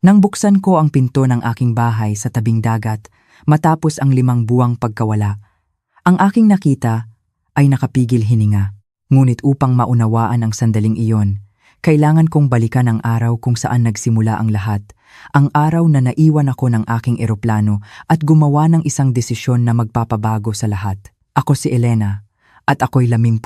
Nang buksan ko ang pinto ng aking bahay sa tabing dagat, matapos ang 5 buwang pagkawala, ang aking nakita ay nakapigil hininga. Ngunit upang maunawaan ang sandaling iyon, kailangan kong balikan ang araw kung saan nagsimula ang lahat. Ang araw na naiwan ako ng aking eroplano at gumawa ng isang desisyon na magpapabago sa lahat. Ako si Elena at ako'y 11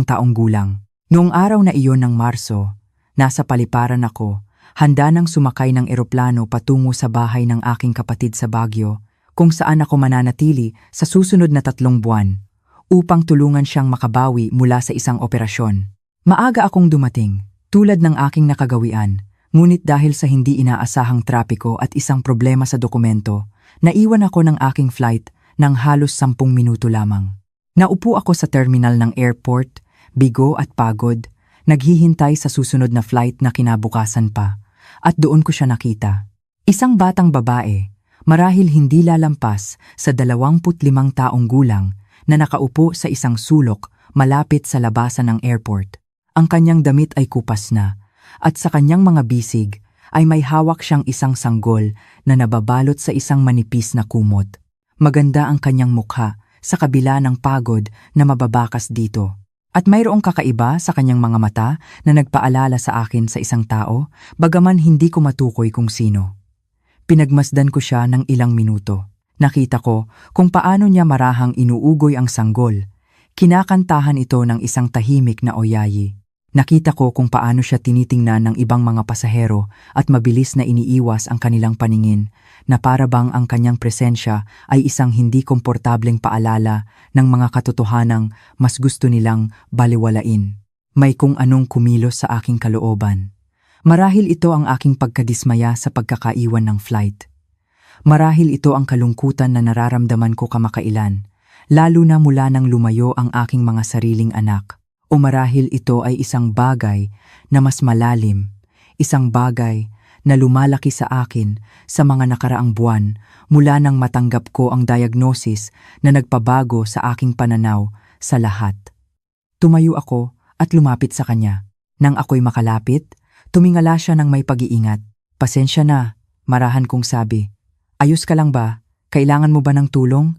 taong gulang. Noong araw na iyon ng Marso, nasa paliparan ako, handa nang sumakay ng eroplano patungo sa bahay ng aking kapatid sa Baguio, kung saan ako mananatili sa susunod na 3 buwan, upang tulungan siyang makabawi mula sa isang operasyon. Maaga akong dumating, tulad ng aking nakagawian, ngunit dahil sa hindi inaasahang trapiko at isang problema sa dokumento, naiwan ako ng aking flight ng halos 10 minuto lamang. Naupo ako sa terminal ng airport, bigo at pagod, naghihintay sa susunod na flight na kinabukasan pa, at doon ko siya nakita. Isang batang babae, marahil hindi lalampas sa 25 taong gulang, na nakaupo sa isang sulok malapit sa labasan ng airport. Ang kanyang damit ay kupas na, at sa kanyang mga bisig ay may hawak siyang isang sanggol na nababalot sa isang manipis na kumot. Maganda ang kanyang mukha sa kabila ng pagod na mababakas dito. At mayroong kakaiba sa kanyang mga mata na nagpaalala sa akin sa isang tao, bagaman hindi ko matukoy kung sino. Pinagmasdan ko siya ng ilang minuto. Nakita ko kung paano niya marahang inuugoy ang sanggol. Kinakantahan ito ng isang tahimik na oyayi. Nakita ko kung paano siya tinitingnan ng ibang mga pasahero at mabilis na iniiwas ang kanilang paningin, na para bang ang kanyang presensya ay isang hindi komportableng paalala ng mga katotohanang mas gusto nilang baliwalain. May kung anong kumilos sa aking kalooban. Marahil ito ang aking pagkadismaya sa pagkakaiwan ng flight. Marahil ito ang kalungkutan na nararamdaman ko kamakailan, lalo na mula nang lumayo ang aking mga sariling anak. O marahil ito ay isang bagay na mas malalim, isang bagay na lumalaki sa akin sa mga nakaraang buwan mula nang matanggap ko ang diagnosis na nagpabago sa aking pananaw sa lahat. Tumayo ako at lumapit sa kanya. Nang ako'y makalapit, tumingala siya ng may pag-iingat. "Pasensya na," marahan kong sabi. "Ayos ka lang ba? Kailangan mo ba ng tulong?"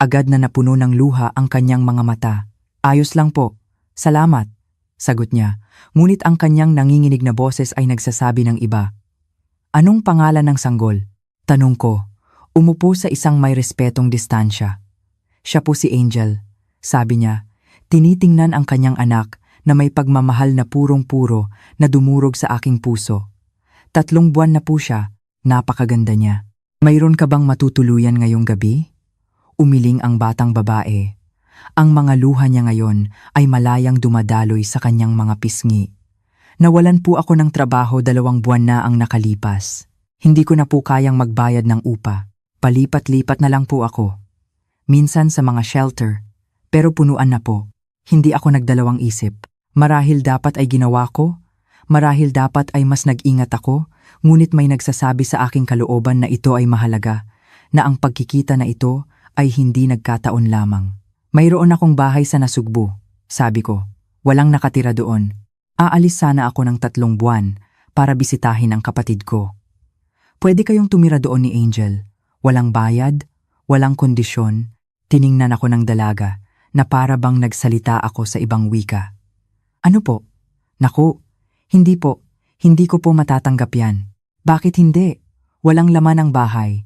Agad na napuno ng luha ang kanyang mga mata. "Ayos lang po. Salamat," sagot niya, ngunit ang kanyang nanginginig na boses ay nagsasabi ng iba. "Anong pangalan ng sanggol?" Tanong ko, umupo sa isang may respetong distansya. "Siya po si Angel," sabi niya, tinitingnan ang kanyang anak na may pagmamahal na purong-puro na dumurog sa aking puso. 3 buwan na po siya, napakaganda niya. "Mayroon ka bang matutuluyan ngayong gabi?" Umiling ang batang babae. Ang mga luha niya ngayon ay malayang dumadaloy sa kanyang mga pisngi. "Nawalan po ako ng trabaho 2 buwan na ang nakalipas. Hindi ko na po kayang magbayad ng upa. Palipat-lipat na lang po ako. Minsan sa mga shelter, pero punuan na po. Hindi ako nagdalawang isip. Marahil dapat ay ginawa ko, marahil dapat ay mas nag-ingat ako, ngunit may nagsasabi sa aking kalooban na ito ay mahalaga, na ang pagkikita na ito ay hindi nagkataon lamang. Mayroon akong bahay sa Nasugbu," sabi ko. "Walang nakatira doon. Aalis sana ako ng 3 buwan para bisitahin ang kapatid ko. Pwede kayong tumira doon ni Angel. Walang bayad, walang kondisyon." Tiningnan ako ng dalaga na para bang nagsalita ako sa ibang wika. "Ano po?" "Naku, hindi po. Hindi ko po matatanggap yan." "Bakit hindi? Walang laman ang bahay.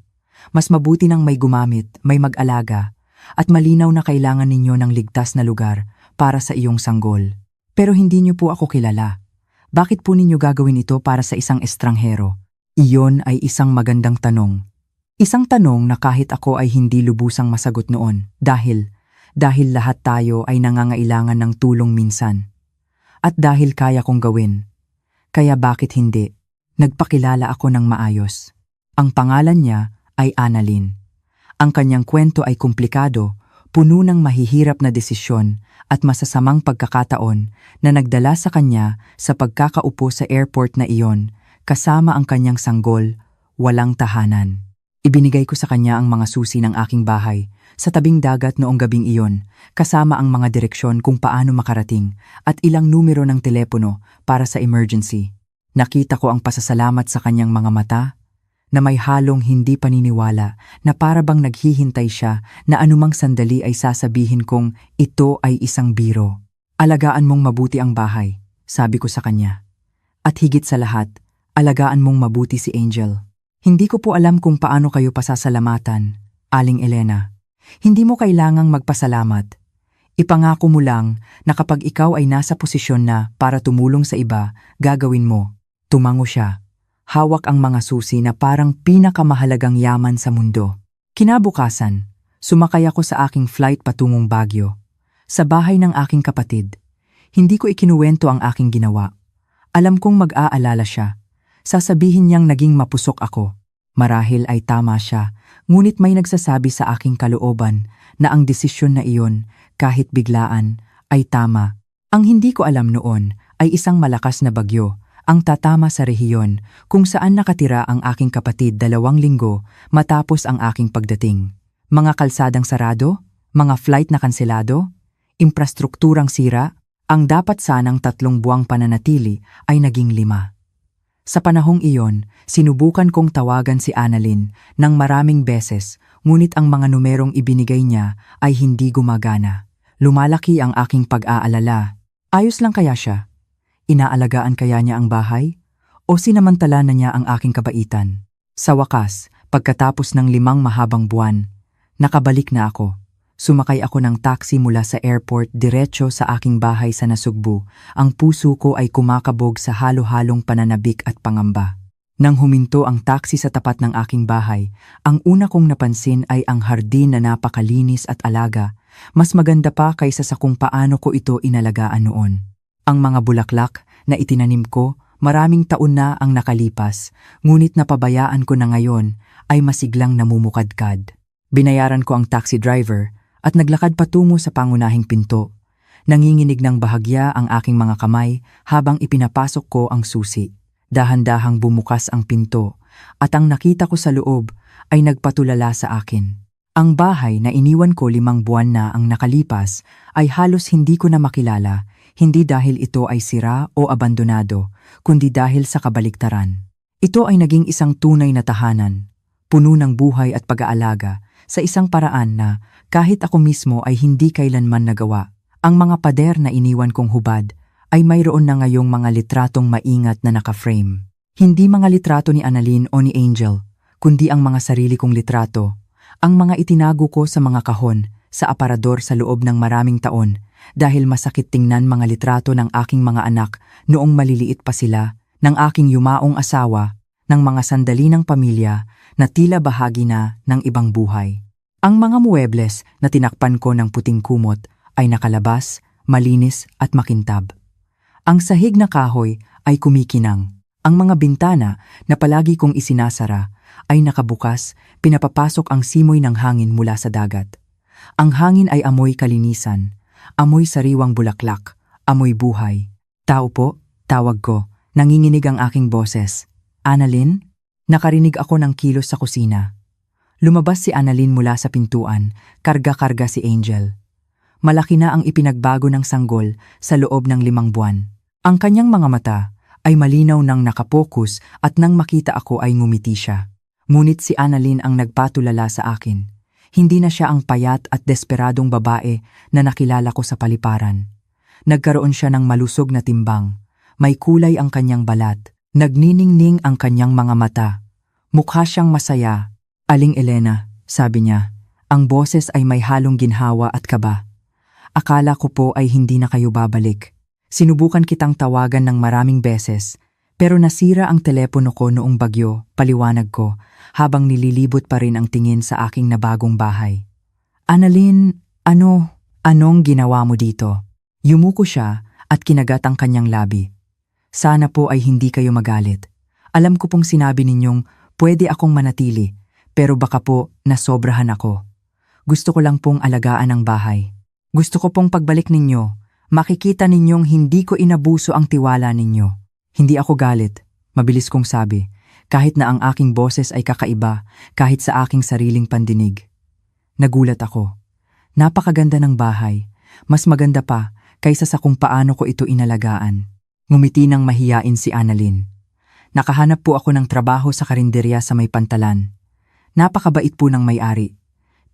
Mas mabuti nang may gumamit, may mag-alaga, at malinaw na kailangan ninyo ng ligtas na lugar para sa iyong sanggol. Pero hindi niyo po ako kilala. Bakit po ninyo gagawin ito para sa isang estranghero?" Iyon ay isang magandang tanong. Isang tanong na kahit ako ay hindi lubusang masagot noon dahil lahat tayo ay nangangailangan ng tulong minsan. At dahil kaya kong gawin, kaya bakit hindi? Nagpakilala ako ng maayos. Ang pangalan niya ay Annalyn. Ang kanyang kwento ay komplikado, puno ng mahihirap na desisyon at masasamang pagkakataon na nagdala sa kanya sa pagkakaupo sa airport na iyon kasama ang kanyang sanggol, walang tahanan. Ibinigay ko sa kanya ang mga susi ng aking bahay sa tabing dagat noong gabing iyon, kasama ang mga direksyon kung paano makarating at ilang numero ng telepono para sa emergency. Nakita ko ang pasasalamat sa kanyang mga mata na may halong hindi paniniwala, na para bang naghihintay siya na anumang sandali ay sasabihin kong ito ay isang biro. Alagaan mong mabuti ang bahay, sabi ko sa kanya. At higit sa lahat, alagaan mong mabuti si Angel. Hindi ko po alam kung paano kayo pasasalamatan, Aling Elena. Hindi mo kailangang magpasalamat. Ipangako mo lang na kapag ikaw ay nasa posisyon na para tumulong sa iba, gagawin mo. Tumango siya. Hawak ang mga susi na parang pinakamahalagang yaman sa mundo. Kinabukasan, sumakay ako sa aking flight patungong Baguio. Sa bahay ng aking kapatid. Hindi ko ikinuwento ang aking ginawa. Alam kong mag-aalala siya. Sasabihin niyang naging mapusok ako. Marahil ay tama siya, ngunit may nagsasabi sa aking kalooban na ang desisyon na iyon, kahit biglaan, ay tama. Ang hindi ko alam noon ay isang malakas na bagyo, ang tatama sa rehiyon kung saan nakatira ang aking kapatid 2 linggo matapos ang aking pagdating. Mga kalsadang sarado, mga flight na kanselado, infrastrukturang sira, ang dapat sanang 3 buwang pananatili ay naging 5. Sa panahong iyon, sinubukan kong tawagan si Annalyn ng maraming beses, ngunit ang mga numerong ibinigay niya ay hindi gumagana. Lumalaki ang aking pag-aalala. Ayos lang kaya siya? Inaalagaan kaya niya ang bahay? O sinamantala na niya ang aking kabaitan? Sa wakas, pagkatapos ng 5 mahabang buwan, nakabalik na ako. Sumakay ako ng taxi mula sa airport diretso sa aking bahay sa Nasugbu. Ang puso ko ay kumakabog sa halo-halong pananabik at pangamba. Nang huminto ang taxi sa tapat ng aking bahay, ang una kong napansin ay ang hardin na napakalinis at alaga. Mas maganda pa kaysa sa kung paano ko ito inalagaan noon. Ang mga bulaklak na itinanim ko, maraming taon na ang nakalipas, ngunit napabayaan ko na ngayon ay masiglang namumukadkad. Binayaran ko ang taxi driver at naglakad patungo sa pangunahing pinto. Nanginginig ng bahagya ang aking mga kamay habang ipinapasok ko ang susi. Dahan-dahang bumukas ang pinto at ang nakita ko sa loob ay nagpatulala sa akin. Ang bahay na iniwan ko 5 buwan na ang nakalipas ay halos hindi ko na makilala, hindi dahil ito ay sira o abandonado, kundi dahil sa kabaliktaran. Ito ay naging isang tunay na tahanan, puno ng buhay at pag-aalaga, sa isang paraan na kahit ako mismo ay hindi kailanman nagawa. Ang mga pader na iniwan kong hubad ay mayroon na ngayong mga litratong maingat na naka-frame. Hindi mga litrato ni Annalyn o ni Angel, kundi ang mga sarili kong litrato. Ang mga itinago ko sa mga kahon, sa aparador sa loob ng maraming taon, dahil masakit tingnan mga litrato ng aking mga anak noong maliliit pa sila, ng aking yumaong asawa, ng mga sandali ng pamilya na tila bahagi na ng ibang buhay. Ang mga muebles na tinakpan ko ng puting kumot ay nakalabas, malinis at makintab. Ang sahig na kahoy ay kumikinang. Ang mga bintana na palagi kong isinasara ay nakabukas, pinapapasok ang simoy ng hangin mula sa dagat. Ang hangin ay amoy kalinisan, amoy sariwang bulaklak, amoy buhay. Tao po, tawag ko, nanginginig ang aking boses. Annalyn? Nakarinig ako ng kilos sa kusina. Lumabas si Annalyn mula sa pintuan, karga-karga si Angel. Malaki na ang ipinagbago ng sanggol sa loob ng 5 buwan. Ang kanyang mga mata ay malinaw nang nakapokus at nang makita ako ay ngumiti siya. Ngunit si Annalyn ang nagpatulala sa akin. Hindi na siya ang payat at desperadong babae na nakilala ko sa paliparan. Nagkaroon siya ng malusog na timbang. May kulay ang kanyang balat. Nagniningning ang kanyang mga mata. Mukha siyang masaya. Aling Elena, sabi niya, ang boses ay may halong ginhawa at kaba. Akala ko po ay hindi na kayo babalik. Sinubukan kitang tawagan ng maraming beses, pero nasira ang telepono ko noong bagyo, paliwanag ko, habang nililibot pa rin ang tingin sa aking nabagong bahay. Annalyn, anong ginawa mo dito? Yumuko siya at kinagat ang kanyang labi. Sana po ay hindi kayo magalit. Alam ko pong sinabi ninyong pwede akong manatili, pero baka po nasobrahan ako. Gusto ko lang pong alagaan ang bahay. Gusto ko pong pagbalik ninyo, makikita ninyong hindi ko inabuso ang tiwala ninyo. Hindi ako galit, mabilis kong sabi, kahit na ang aking boses ay kakaiba, kahit sa aking sariling pandinig. Nagulat ako. Napakaganda ng bahay, mas maganda pa kaysa sa kung paano ko ito inalagaan. Ngumiti ng mahiyain si Annalyn. Nakahanap po ako ng trabaho sa karinderya sa may Pantalan. Napakabait po ng may-ari.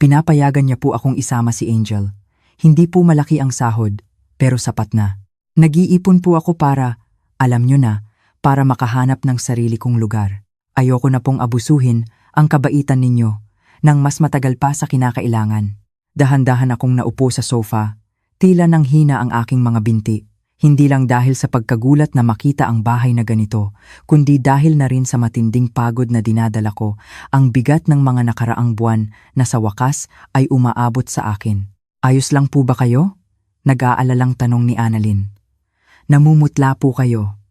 Pinapayagan niya po akong isama si Angel. Hindi po malaki ang sahod, pero sapat na. Nag-iipon po ako para, alam nyo na, para makahanap ng sarili kong lugar. Ayoko na pong abusuhin ang kabaitan ninyo nang mas matagal pa sa kinakailangan. Dahan-dahan akong naupo sa sofa, tila nang hina ang aking mga binti. Hindi lang dahil sa pagkagulat na makita ang bahay na ganito, kundi dahil na rin sa matinding pagod na dinadala ko, ang bigat ng mga nakaraang buwan na sa wakas ay umaabot sa akin. Ayos lang po ba kayo? Nag-aalalang tanong ni Annalyn. Namumutla po kayo.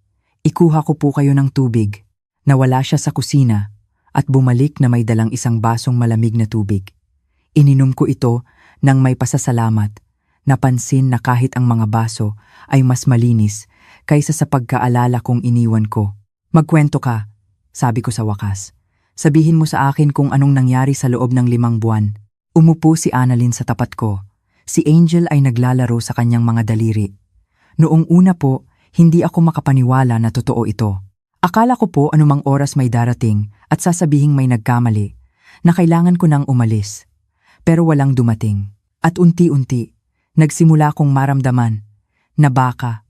Ikuha ko po kayo ng tubig. Nawala siya sa kusina at bumalik na may dalang isang basong malamig na tubig. Ininom ko ito nang may pasasalamat. Napansin na kahit ang mga baso ay mas malinis kaysa sa pagkaalala kong iniwan ko. Magkwento ka, sabi ko sa wakas. Sabihin mo sa akin kung anong nangyari sa loob ng 5 buwan. Umupo si Annalyn sa tapat ko. Si Angel ay naglalaro sa kanyang mga daliri. Noong una po, hindi ako makapaniwala na totoo ito. Akala ko po anumang oras may darating at sasabihing may nagkamali na kailangan ko nang umalis. Pero walang dumating. At unti-unti, nagsimula kong maramdaman na baka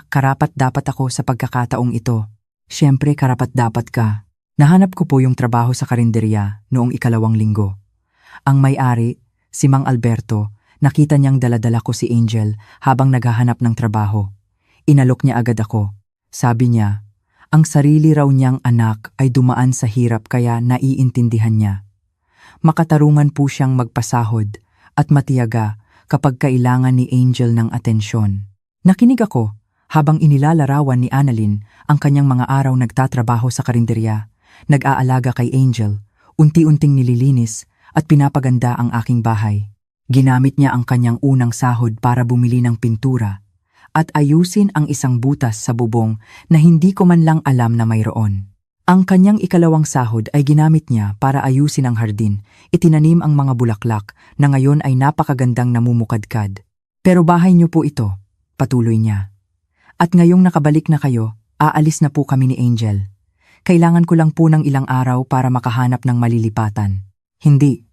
karapat-dapat ako sa pagkakataong ito. Siyempre karapat-dapat ka. Nahanap ko po yung trabaho sa karinderya noong 2 linggo. Ang may-ari, si Mang Alberto, nakita niyang daladala ko si Angel habang naghahanap ng trabaho. Inalok niya agad ako. Sabi niya, ang sarili raw niyang anak ay dumaan sa hirap kaya naiintindihan niya. Makatarungan po siyang magpasahod at matiyaga kapag kailangan ni Angel ng atensyon. Nakinig ako habang inilalarawan ni Annalyn ang kanyang mga araw nagtatrabaho sa karinderya, nag-aalaga kay Angel, unti-unting nililinis at pinapaganda ang aking bahay. Ginamit niya ang kanyang unang sahod para bumili ng pintura at ayusin ang isang butas sa bubong na hindi ko man lang alam na mayroon. Ang kanyang 2 sahod ay ginamit niya para ayusin ang hardin, itinanim ang mga bulaklak na ngayon ay napakagandang namumukadkad. Pero bahay niyo po ito, patuloy niya. At ngayong nakabalik na kayo, aalis na po kami ni Angel. Kailangan ko lang po ng ilang araw para makahanap ng malilipatan. Hindi,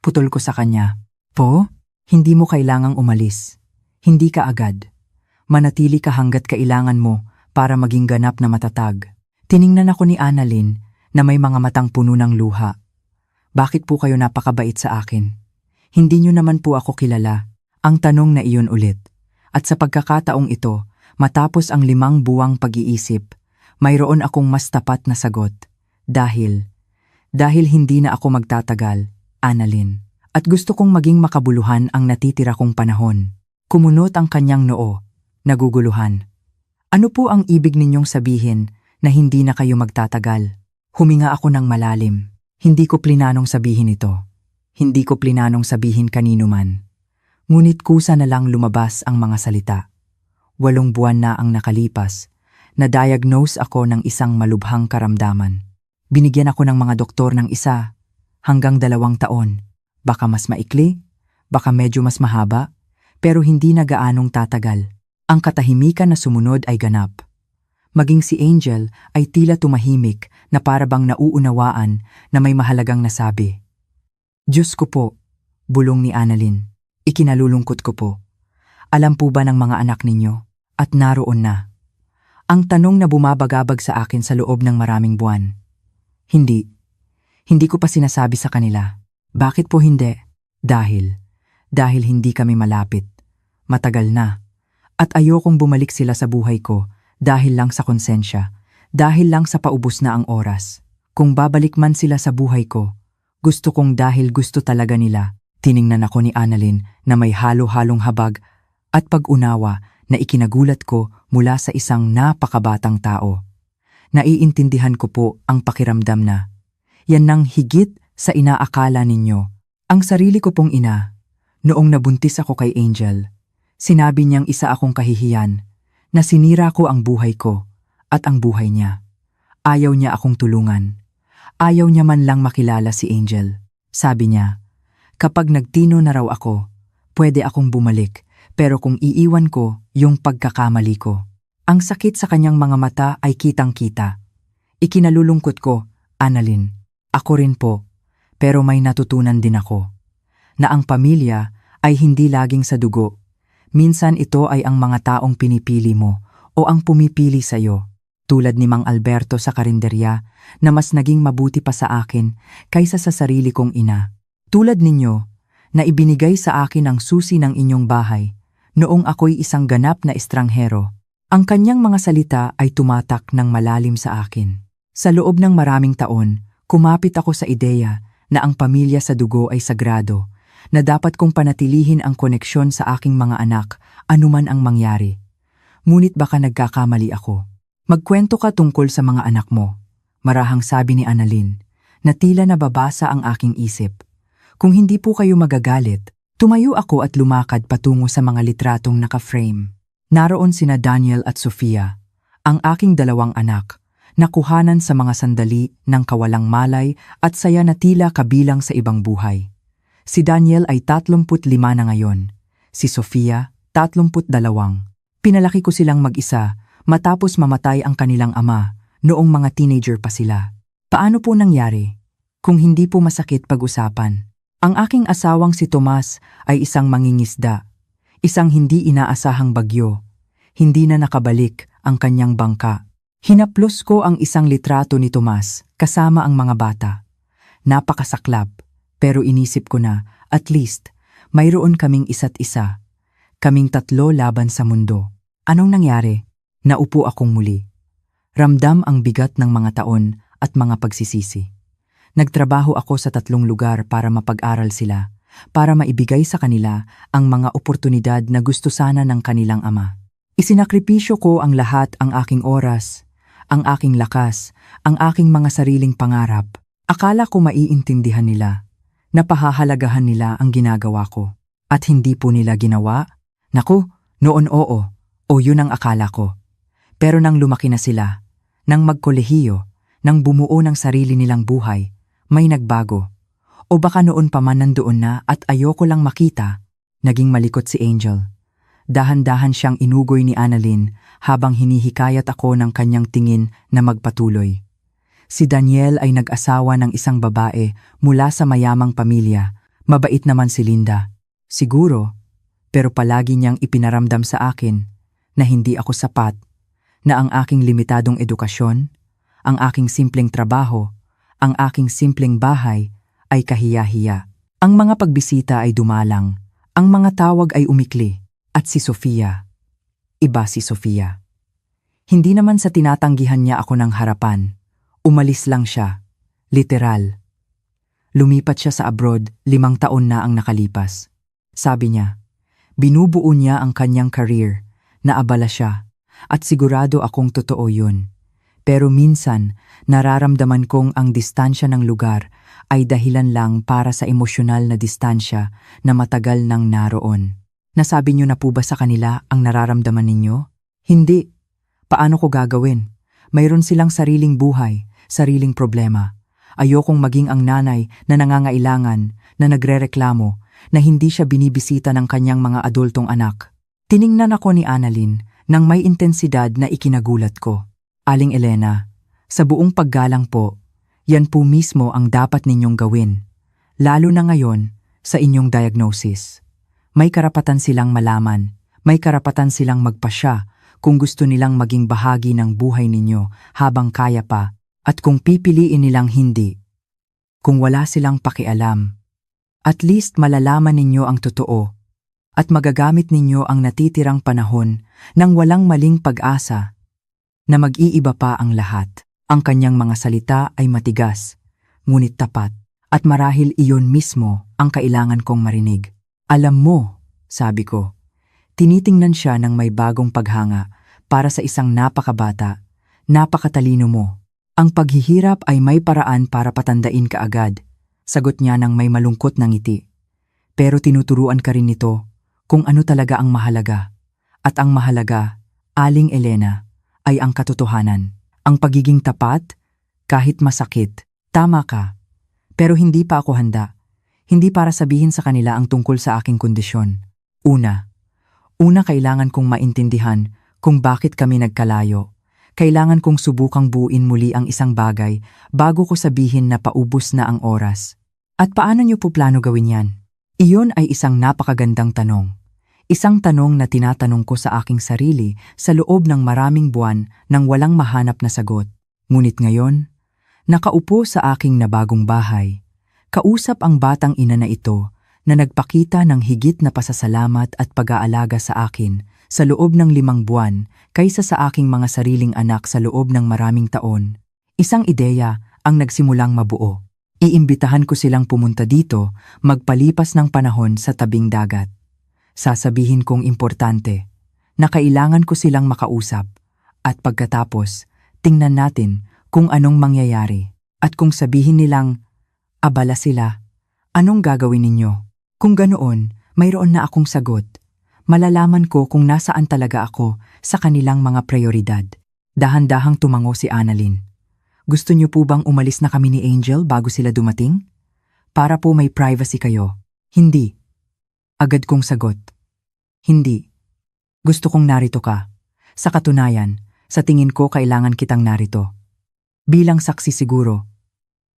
putol ko sa kanya. Po, hindi mo kailangang umalis. Hindi ka agad. Manatili ka hanggat kailangan mo para maging ganap na matatag. Tiningnan ako ni Annalyn na may mga matang puno ng luha. Bakit po kayo napakabait sa akin? Hindi niyo naman po ako kilala. Ang tanong na iyon ulit. At sa pagkakataong ito, matapos ang 5 buwang pag-iisip, mayroon akong mas tapat na sagot. Dahil hindi na ako magtatagal, Annalyn. At gusto kong maging makabuluhan ang natitira kong panahon. Kumunot ang kanyang noo, naguguluhan. Ano po ang ibig ninyong sabihin na hindi na kayo magtatagal? Huminga ako ng malalim. Hindi ko plinanong sabihin ito. Hindi ko plinanong sabihin kanino man. Ngunit kusa na lang lumabas ang mga salita. 8 buwan na ang nakalipas. Na-diagnose ako ng isang malubhang karamdaman. Binigyan ako ng mga doktor ng 1 hanggang 2 taon. Baka mas maikli, baka medyo mas mahaba, pero hindi na gaanong tatagal. Ang katahimikan na sumunod ay ganap. Maging si Angel ay tila tumahimik na parabang nauunawaan na may mahalagang nasabi. Diyos ko po, bulong ni Annalyn. Ikinalulungkot ko po. Alam po ba ng mga anak ninyo? At naroon na. Ang tanong na bumabagabag sa akin sa loob ng maraming buwan. Hindi. Hindi ko pa sinasabi sa kanila. Bakit po hindi? Dahil hindi kami malapit. Matagal na. At ayokong bumalik sila sa buhay ko dahil lang sa konsensya, dahil lang sa paubos na ang oras. Kung babalik man sila sa buhay ko, gusto kong dahil gusto talaga nila. Tiningnan ako ni Annalyn na may halo-halong habag at pag-unawa na ikinagulat ko mula sa isang napakabatang tao. Naiintindihan ko po ang pakiramdam na yan nang higit sa inaakala ninyo. Ang sarili ko pong ina, noong nabuntis ako kay Angel, sinabi niyang isa akong kahihiyan, na sinira ko ang buhay ko at ang buhay niya. Ayaw niya akong tulungan. Ayaw niya man lang makilala si Angel. Sabi niya, kapag nagtino na raw ako, pwede akong bumalik, pero kung iiwan ko yung pagkakamali ko. Ang sakit sa kanyang mga mata ay kitang-kita. Ikinalulungkot ko, Annalyn. Ako rin po. Pero may natutunan din ako. Na ang pamilya ay hindi laging sa dugo. Minsan ito ay ang mga taong pinipili mo o ang pumipili sa'yo. Tulad ni Mang Alberto sa karinderya na mas naging mabuti pa sa akin kaysa sa sarili kong ina. Tulad ninyo na ibinigay sa akin ang susi ng inyong bahay noong ako'y isang ganap na estranghero. Ang kanyang mga salita ay tumatak ng malalim sa akin. Sa loob ng maraming taon, kumapit ako sa ideya na ang pamilya sa dugo ay sagrado, na dapat kong panatilihin ang koneksyon sa aking mga anak anuman ang mangyari. Ngunit baka nagkakamali ako. Magkwento ka tungkol sa mga anak mo. Marahang sabi ni Annalyn, na tila nababasa ang aking isip. Kung hindi po kayo magagalit, tumayo ako at lumakad patungo sa mga litratong naka-frame. Naroon sina Daniel at Sofia, ang aking dalawang anak, nakuhanan sa mga sandali ng kawalang malay at saya na tila kabilang sa ibang buhay. Si Daniel ay 35 na ngayon, si Sofia 32. Pinalaki ko silang mag-isa matapos mamatay ang kanilang ama noong mga teenager pa sila. Paano po nangyari? Kung hindi po masakit pag-usapan. Ang aking asawang si Tomas ay isang mangingisda, isang hindi inaasahang bagyo. Hindi na nakabalik ang kanyang bangka. Hinaplos ko ang isang litrato ni Tomas kasama ang mga bata. Napakasaklap, pero inisip ko na, at least, mayroon kaming isa't isa. Kaming tatlo laban sa mundo. Anong nangyari? Naupo akong muli. Ramdam ang bigat ng mga taon at mga pagsisisi. Nagtrabaho ako sa 3 lugar para mapag-aral sila, para maibigay sa kanila ang mga oportunidad na gusto sana ng kanilang ama. Isinakripisyo ko ang lahat, ang aking oras, ang aking lakas, ang aking mga sariling pangarap. Akala ko maiintindihan nila, napahahalagahan nila ang ginagawa ko. At hindi po nila ginawa? Naku, noon oo, o yun ang akala ko. Pero nang lumaki na sila, nang magkolehiyo, nang bumuo ng sarili nilang buhay, may nagbago. O baka noon pa man nandoon na at ayoko lang makita. Naging malikot si Angel. Dahan-dahan siyang inugoy ni Annalyn habang hinihikayat ako ng kanyang tingin na magpatuloy. Si Daniel ay nag-asawa ng isang babae mula sa mayamang pamilya. Mabait naman si Linda. Siguro, pero palagi niyang ipinaramdam sa akin na hindi ako sapat, na ang aking limitadong edukasyon, ang aking simpleng trabaho, ang aking simpleng bahay ay kahiya-hiya. Ang mga pagbisita ay dumalang, ang mga tawag ay umikli, at si Sofia. Iba si Sofia. Hindi naman sa tinatanggihan niya ako ng harapan. Umalis lang siya. Literal. Lumipat siya sa abroad, 5 taon na ang nakalipas. Sabi niya, binubuo niya ang kanyang career, naabala siya, at sigurado akong totoo yun. Pero minsan, nararamdaman kong ang distansya ng lugar ay dahilan lang para sa emosyonal na distansya na matagal nang naroon. Nasabi niyo na po ba sa kanila ang nararamdaman ninyo? Hindi. Paano ko gagawin? Mayroon silang sariling buhay, sariling problema. Ayokong maging ang nanay na nangangailangan, na nagrereklamo, na hindi siya binibisita ng kanyang mga adultong anak. Tiningnan ako ni Annalyn nang may intensidad na ikinagulat ko. Aling Elena, sa buong paggalang po, yan po mismo ang dapat ninyong gawin. Lalo na ngayon, sa inyong diagnosis. May karapatan silang malaman, may karapatan silang magpasya kung gusto nilang maging bahagi ng buhay ninyo habang kaya pa, at kung pipiliin nilang hindi. Kung wala silang pakialam, at least malalaman ninyo ang totoo, at magagamit ninyo ang natitirang panahon ng walang maling pag-asa, na mag-iiba pa ang lahat. Ang kanyang mga salita ay matigas, ngunit tapat, at marahil iyon mismo ang kailangan kong marinig. Alam mo, sabi ko, tinitingnan siya ng may bagong paghanga para sa isang napakabata, napakatalino mo. Ang paghihirap ay may paraan para patandain ka agad, sagot niya ng may malungkot na ngiti. Pero tinuturuan ka rin nito kung ano talaga ang mahalaga. At ang mahalaga, Aling Elena, ay ang katotohanan. Ang pagiging tapat, kahit masakit. Tama ka. Pero hindi pa ako handa. Hindi para sabihin sa kanila ang tungkol sa aking kondisyon. Una kailangan kong maintindihan kung bakit kami nagkalayo. Kailangan kong subukang buuin muli ang isang bagay bago ko sabihin na paubos na ang oras. At paano niyo po plano gawin yan? Iyon ay isang napakagandang tanong. Isang tanong na tinatanong ko sa aking sarili sa loob ng maraming buwan nang walang mahanap na sagot. Ngunit ngayon, nakaupo sa aking nabagong bahay, kausap ang batang ina na ito na nagpakita ng higit na pasasalamat at pag-aalaga sa akin sa loob ng 5 buwan kaysa sa aking mga sariling anak sa loob ng maraming taon. Isang ideya ang nagsimulang mabuo. Iimbitahan ko silang pumunta dito magpalipas ng panahon sa tabing dagat. Sasabihin kong importante na kailangan ko silang makausap at pagkatapos tingnan natin kung anong mangyayari. At kung sabihin nilang abala sila, anong gagawin ninyo? Kung ganoon, mayroon na akong sagot. Malalaman ko kung nasaan talaga ako sa kanilang mga prioridad. Dahan-dahang tumango si Annalyn. Gusto niyo po bang umalis na kami ni Angel bago sila dumating? Para po may privacy kayo. Hindi. Agad kong sagot. Hindi. Gusto kong narito ka. Sa katunayan, sa tingin ko kailangan kitang narito. Bilang saksi siguro,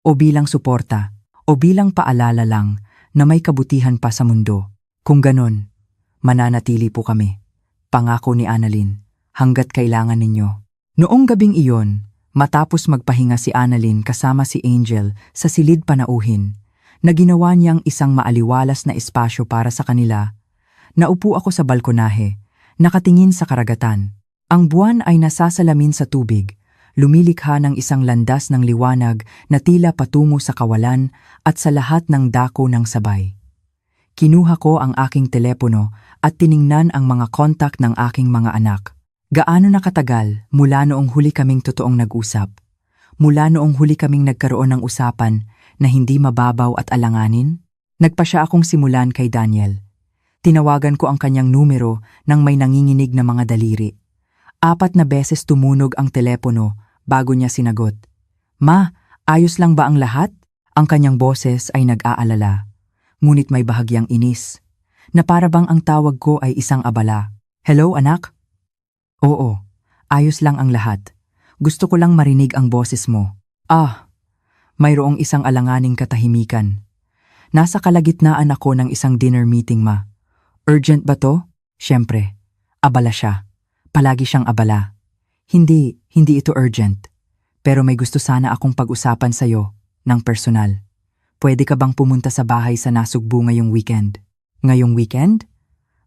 o bilang suporta, o bilang paalala lang na may kabutihan pa sa mundo. Kung ganon, mananatili po kami. Pangako ni Annalyn, hanggat kailangan ninyo. Noong gabing iyon, matapos magpahinga si Annalyn kasama si Angel sa silid panauhin, na ginawa niyang isang maaliwalas na espasyo para sa kanila, naupo ako sa balkonahe, nakatingin sa karagatan. Ang buwan ay nasasalamin sa tubig, lumilikha ng isang landas ng liwanag na tila patungo sa kawalan at sa lahat ng dako ng sabay. Kinuha ko ang aking telepono at tiningnan ang mga kontak ng aking mga anak. Gaano na katagal mula noong huli kaming totoong nag-usap? Mula noong huli kaming nagkaroon ng usapan na hindi mababaw at alanganin? Nagpa siya akong simulan kay Daniel. Tinawagan ko ang kanyang numero nang may nanginginig na mga daliri. 4 na beses tumunog ang telepono bago niya sinagot. Ma, ayos lang ba ang lahat? Ang kanyang boses ay nag-aalala. Ngunit may bahagyang inis, na para bang ang tawag ko ay isang abala. Hello, anak? Oo, ayos lang ang lahat. Gusto ko lang marinig ang boses mo. Mayroong isang alanganing katahimikan. Nasa kalagitnaan ako ng isang dinner meeting, ma. Urgent ba to? Siyempre, abala siya. Palagi siyang abala. Hindi ito urgent. Pero may gusto sana akong pag-usapan sa'yo ng personal. Pwede ka bang pumunta sa bahay sa Nasugbu ngayong weekend? Ngayong weekend?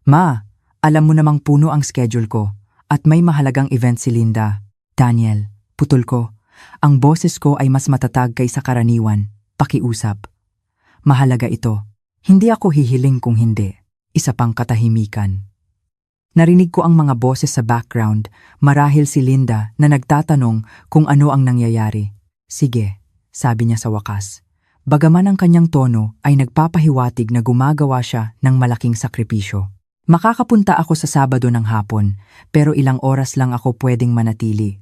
Ma, alam mo namang puno ang schedule ko. At may mahalagang event si Linda. Daniel, putol ko. Ang boses ko ay mas matatag kaysa karaniwan. Pakiusap. Mahalaga ito. Hindi ako hihiling kung hindi. Isa pang katahimikan. Narinig ko ang mga boses sa background, marahil si Linda na nagtatanong kung ano ang nangyayari. Sige, sabi niya sa wakas. Bagaman ang kanyang tono ay nagpapahiwatig na gumagawa siya ng malaking sakripisyo. Makakapunta ako sa Sabado ng hapon, pero ilang oras lang ako pwedeng manatili.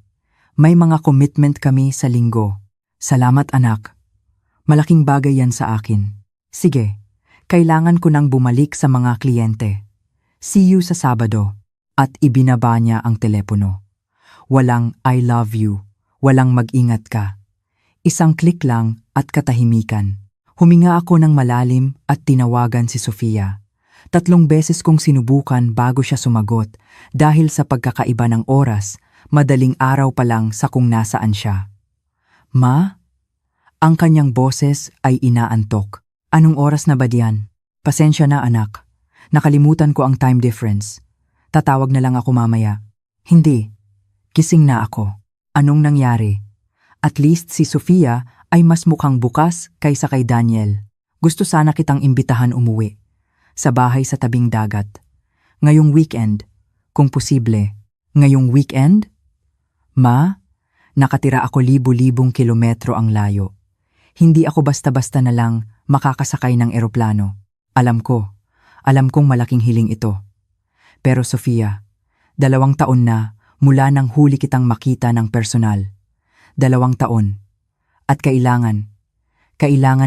May mga commitment kami sa linggo. Salamat, anak. Malaking bagay yan sa akin. Sige, kailangan ko nang bumalik sa mga kliyente. See you sa Sabado. At ibinaba niya ang telepono. Walang I love you, walang mag-ingat ka. Isang click lang at katahimikan. Huminga ako ng malalim at tinawagan si Sofia. 3 beses kong sinubukan bago siya sumagot dahil sa pagkakaiba ng oras, madaling araw pa lang sa kung nasaan siya. Ma? Ang kanyang boses ay inaantok. Anong oras na ba diyan? Pasensya na, anak. Nakalimutan ko ang time difference. Tatawag na lang ako mamaya. Hindi. Gising na ako. Anong nangyari? At least si Sofia ay mas mukhang bukas kaysa kay Daniel. Gusto sana kitang imbitahan umuwi. Sa bahay sa tabing dagat. Ngayong weekend, kung posible. Ngayong weekend? Ma, nakatira ako libu-libong kilometro ang layo. Hindi ako basta-basta na lang makakasakay ng eroplano. Alam kong malaking hiling ito. Pero Sofia, 2 taon na mula nang huli kitang makita ng personal. 2 taon. At kailangan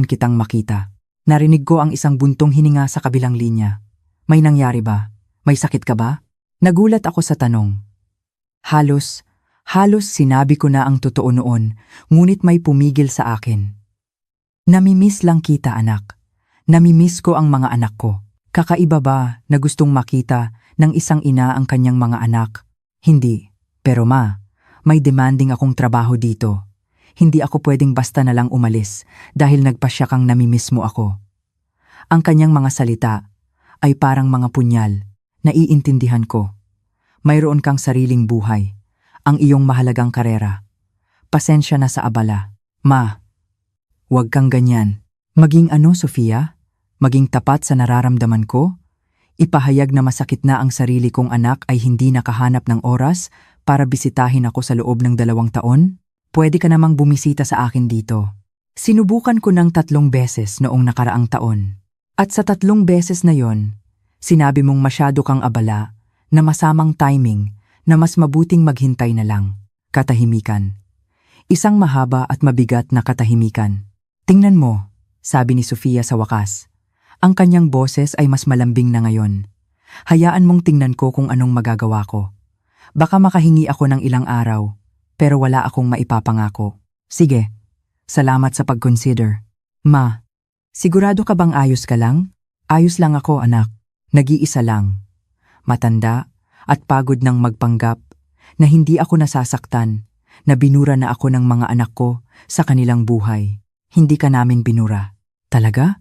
kitang makita. Narinig ko ang isang buntong hininga sa kabilang linya. May nangyari ba? May sakit ka ba? Nagulat ako sa tanong. Halos Halos sinabi ko na ang totoo noon, ngunit may pumigil sa akin. Namimiss lang kita, anak. Namimiss ko ang mga anak ko. Kakaiba ba na gustong makita ng isang ina ang kanyang mga anak? Hindi. Pero ma, may demanding akong trabaho dito. Hindi ako pwedeng basta na lang umalis dahil nagpasya kang namimiss mo ako. Ang kanyang mga salita ay parang mga punyal. Naiintindihan ko. Mayroon kang sariling buhay. Ang iyong mahalagang karera. Pasensya na sa abala. Ma, huwag kang ganyan. Maging ano, Sofia? Maging tapat sa nararamdaman ko? Ipahayag na masakit na ang sarili kong anak ay hindi nakahanap ng oras para bisitahin ako sa loob ng 2 taon? Pwede ka namang bumisita sa akin dito. Sinubukan ko ng 3 beses noong nakaraang taon. At sa 3 beses na yon, sinabi mong masyado kang abala, na masamang timing, na mas mabuting maghintay na lang. Katahimikan. Isang mahaba at mabigat na katahimikan. Tingnan mo, sabi ni Sofia sa wakas. Ang kanyang boses ay mas malambing na ngayon. Hayaan mong tingnan ko kung anong magagawa ko. Baka makahingi ako ng ilang araw, pero wala akong maipapangako. Sige, salamat sa pag-consider. Ma, sigurado ka bang ayos ka lang? Ayos lang ako, anak. Nag-iisa lang. Matanda at pagod ng magpanggap na hindi ako nasasaktan, na binura na ako ng mga anak ko sa kanilang buhay. Hindi ka namin binura. Talaga?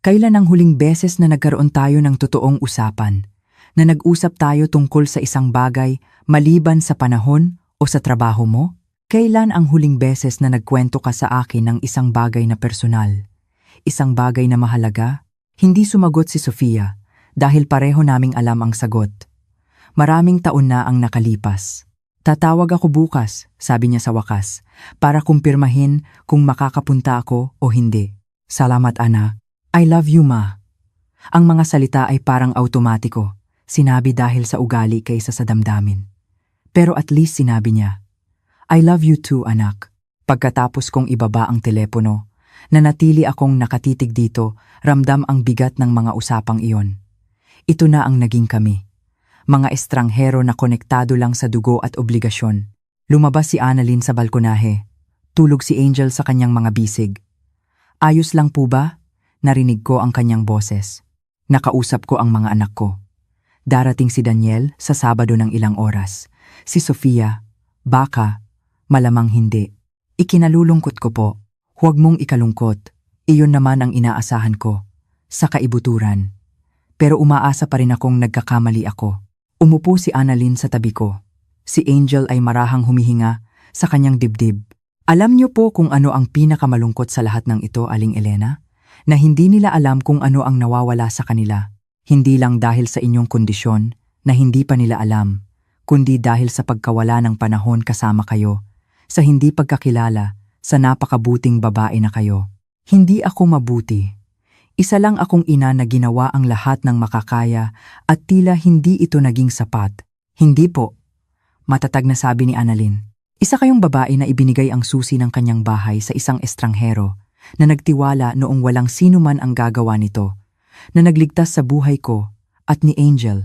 Kailan ang huling beses na nagkaroon tayo ng totoong usapan? Na nag-usap tayo tungkol sa isang bagay maliban sa panahon o sa trabaho mo? Kailan ang huling beses na nagkwento ka sa akin ng isang bagay na personal? Isang bagay na mahalaga? Hindi sumagot si Sofia dahil pareho naming alam ang sagot. Maraming taon na ang nakalipas. Tatawag ako bukas, sabi niya sa wakas, para kumpirmahin kung makakapunta ako o hindi. Salamat, Ana. I love you, Ma. Ang mga salita ay parang automatiko, sinabi dahil sa ugali kaysa sa damdamin. Pero at least sinabi niya, I love you too, anak. Pagkatapos kong ibaba ang telepono, nanatili akong nakatitig dito, ramdam ang bigat ng mga usapang iyon. Ito na ang naging kami. Mga estranghero na konektado lang sa dugo at obligasyon. Lumabas si Annalyn sa balkonahe. Tulog si Angel sa kanyang mga bisig. Ayos lang po ba? Narinig ko ang kanyang boses. Nakausap ko ang mga anak ko. Darating si Daniel sa Sabado ng ilang oras. Si Sofia, baka, malamang hindi. Ikinalulungkot ko po. Huwag mong ikalungkot. Iyon naman ang inaasahan ko. Sa kaibuturan. Pero umaasa pa rin akong nagkakamali ako. Umupo si Annalyn sa tabi ko. Si Angel ay marahang humihinga sa kanyang dibdib. Alam niyo po kung ano ang pinakamalungkot sa lahat ng ito, Aling Elena? Na hindi nila alam kung ano ang nawawala sa kanila. Hindi lang dahil sa inyong kondisyon na hindi pa nila alam, kundi dahil sa pagkawala ng panahon kasama kayo, sa hindi pagkakilala, sa napakabuting babae na kayo. Hindi ako mabuti. Isa lang akong ina na ginawa ang lahat ng makakaya at tila hindi ito naging sapat. Hindi po. Matatag na sabi ni Annalyn. Isa kayong babae na ibinigay ang susi ng kanyang bahay sa isang estranghero na nagtiwala noong walang sino man ang gagawa nito, na nagligtas sa buhay ko at ni Angel.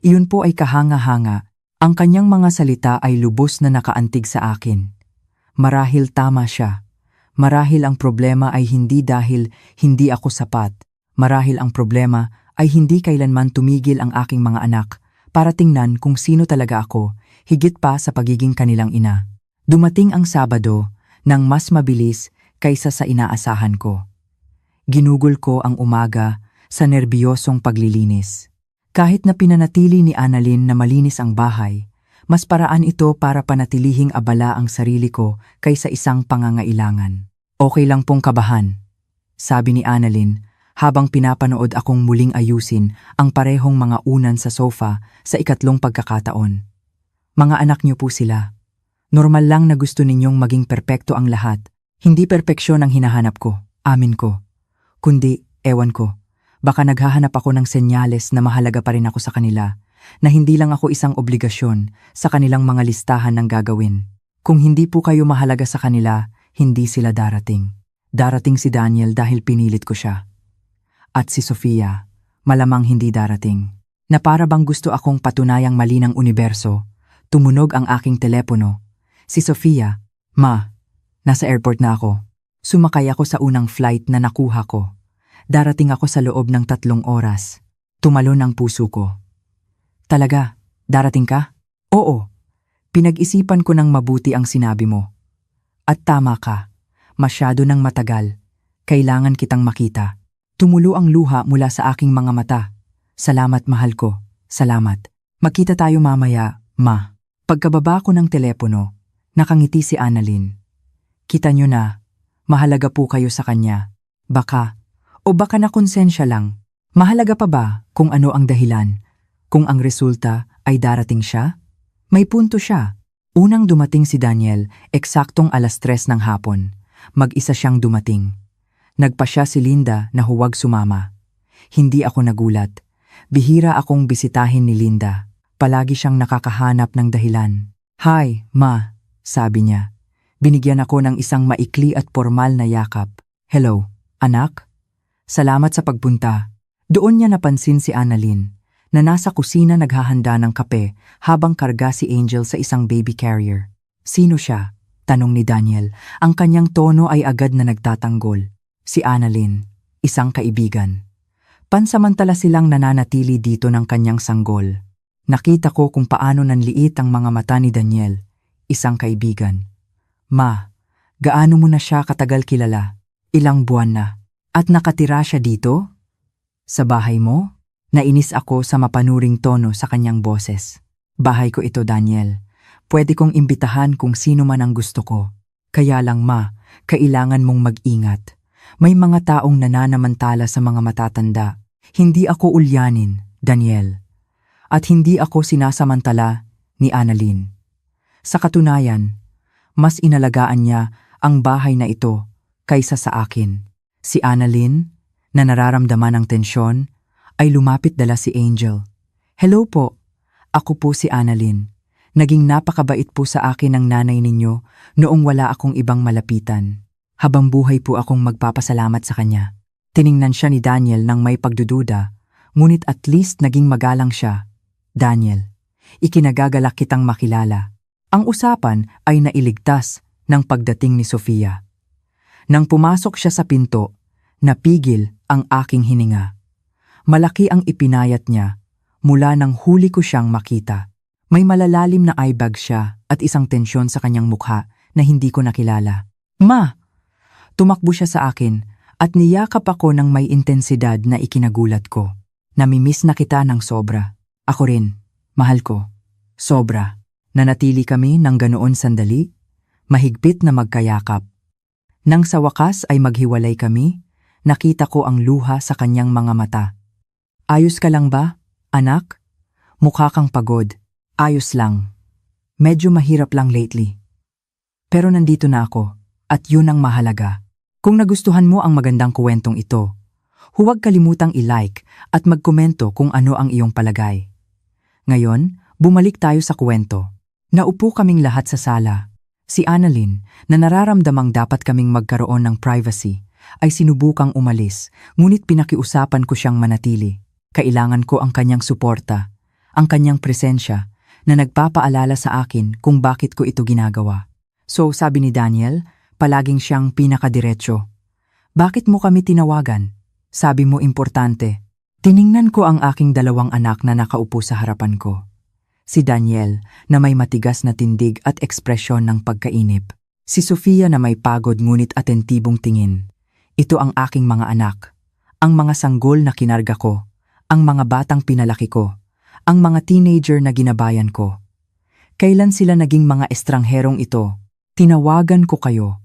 Iyon po ay kahanga-hanga. Ang kanyang mga salita ay lubos na nakaantig sa akin. Marahil tama siya. Marahil ang problema ay hindi dahil hindi ako sapat. Marahil ang problema ay hindi kailanman tumigil ang aking mga anak para tingnan kung sino talaga ako, higit pa sa pagiging kanilang ina. Dumating ang Sabado nang mas mabilis kaysa sa inaasahan ko. Ginugol ko ang umaga sa nerbiyosong paglilinis. Kahit na pinanatili ni Annalyn na malinis ang bahay, mas paraan ito para panatilihing abala ang sarili ko kaysa isang pangangailangan. Okay lang pong kabahan, sabi ni Annalyn habang pinapanood akong muling ayusin ang parehong mga unan sa sofa sa ikatlong pagkakataon. Mga anak niyo po sila. Normal lang na gusto ninyong maging perpekto ang lahat. Hindi perpeksyon ang hinahanap ko, amin ko. Kundi, ewan ko, baka naghahanap ako ng senyales na mahalaga pa rin ako sa kanila, na hindi lang ako isang obligasyon sa kanilang mga listahan ng gagawin. Kung hindi po kayo mahalaga sa kanila, hindi sila darating. Darating si Daniel dahil pinilit ko siya. At si Sofia, malamang hindi darating. Na para bang gusto akong patunayang mali ng universo, tumunog ang aking telepono Si Sofia, Ma, nasa airport na ako. Sumakay ako sa unang flight na nakuha ko. Darating ako sa loob ng 3 oras. Tumalon ang puso ko. Talaga, darating ka? Oo. Pinag-isipan ko ng mabuti ang sinabi mo. At tama ka. Masyado nang matagal. Kailangan kitang makita. Tumulo ang luha mula sa aking mga mata. Salamat, mahal ko. Salamat. Magkita tayo mamaya, Ma. Pagkababa ko ng telepono, nakangiti si Annalyn. Kita nyo na, mahalaga po kayo sa kanya. Baka nakonsensya lang. Mahalaga pa ba kung ano ang dahilan? Kung ang resulta ay darating siya? May punto siya. Unang dumating si Daniel, eksaktong 3:00 ng hapon. Mag-isa siyang dumating. Nagpa siya si Linda na huwag sumama. Hindi ako nagulat. Bihira akong bisitahin ni Linda. Palagi siyang nakakahanap ng dahilan. Hi, Ma, sabi niya. Binigyan ako ng isang maikli at formal na yakap. Hello, anak? Salamat sa pagpunta. Doon niya napansin si Annalyn, na nasa kusina naghahanda ng kape habang karga si Angel sa isang baby carrier. Sino siya? Tanong ni Daniel. Ang kanyang tono ay agad na nagtatanggol. Si Annalyn, isang kaibigan. Pansamantala silang nananatili dito ng kanyang sanggol. Nakita ko kung paano nanliit ang mga mata ni Daniel, isang kaibigan. Ma, gaano mo na siya katagal kilala? Ilang buwan na. At nakatira siya dito? Sa bahay mo? Nainis ako sa mapanuring tono sa kanyang boses. Bahay ko ito, Daniel. Pwede kong imbitahan kung sino man ang gusto ko. Kaya lang, Ma, kailangan mong mag-ingat. May mga taong nananamantala sa mga matatanda. Hindi ako ulyanin, Daniel. At hindi ako sinasamantala ni Annalyn. Sa katunayan, mas inalagaan niya ang bahay na ito kaysa sa akin. Si Annalyn, na nararamdaman ng tensyon, ay lumapit dala si Angel. Hello po, ako po si Annalyn. Naging napakabait po sa akin ng nanay ninyo noong wala akong ibang malapitan. Habang buhay po akong magpapasalamat sa kanya. Tiningnan siya ni Daniel ng may pagdududa, ngunit at least naging magalang siya. Daniel, ikinagagalak kitang makilala. Ang usapan ay nailigtas ng pagdating ni Sofia. Nang pumasok siya sa pinto, napigil ang aking hininga. Malaki ang ipinayat niya mula nang huli ko siyang makita. May malalalim na eyebag siya at isang tensyon sa kanyang mukha na hindi ko nakilala. Ma! Tumakbo siya sa akin at niyakap ako ng may intensidad na ikinagulat ko. Namimiss na kita ng sobra. Ako rin, mahal ko. Sobra. Nanatili kami ng ganoon sandali, mahigpit na magkayakap. Nang sa wakas ay maghiwalay kami, nakita ko ang luha sa kanyang mga mata. Ayos ka lang ba, anak? Mukha kang pagod. Ayos lang. Medyo mahirap lang lately. Pero nandito na ako, at yun ang mahalaga. Kung nagustuhan mo ang magandang kwentong ito, huwag kalimutang i-like at magkomento kung ano ang iyong palagay. Ngayon, bumalik tayo sa kwento. Naupo kaming lahat sa sala. Si Annalyn, na nararamdamang dapat kaming magkaroon ng privacy, ay sinubukang umalis, ngunit pinakiusapan ko siyang manatili. Kailangan ko ang kanyang suporta, ang kanyang presensya, na nagpapaalala sa akin kung bakit ko ito ginagawa. So, sabi ni Daniel, palaging siyang pinakadiretso. Bakit mo kami tinawagan? Sabi mo importante. Tiningnan ko ang aking 2 anak na nakaupo sa harapan ko. Si Daniel na may matigas na tindig at ekspresyon ng pagkainip. Si Sofia na may pagod ngunit atentibong tingin. Ito ang aking mga anak. Ang mga sanggol na kinarga ko. Ang mga batang pinalaki ko. Ang mga teenager na ginabayan ko. Kailan sila naging mga estrangherong ito? Tinawagan ko kayo.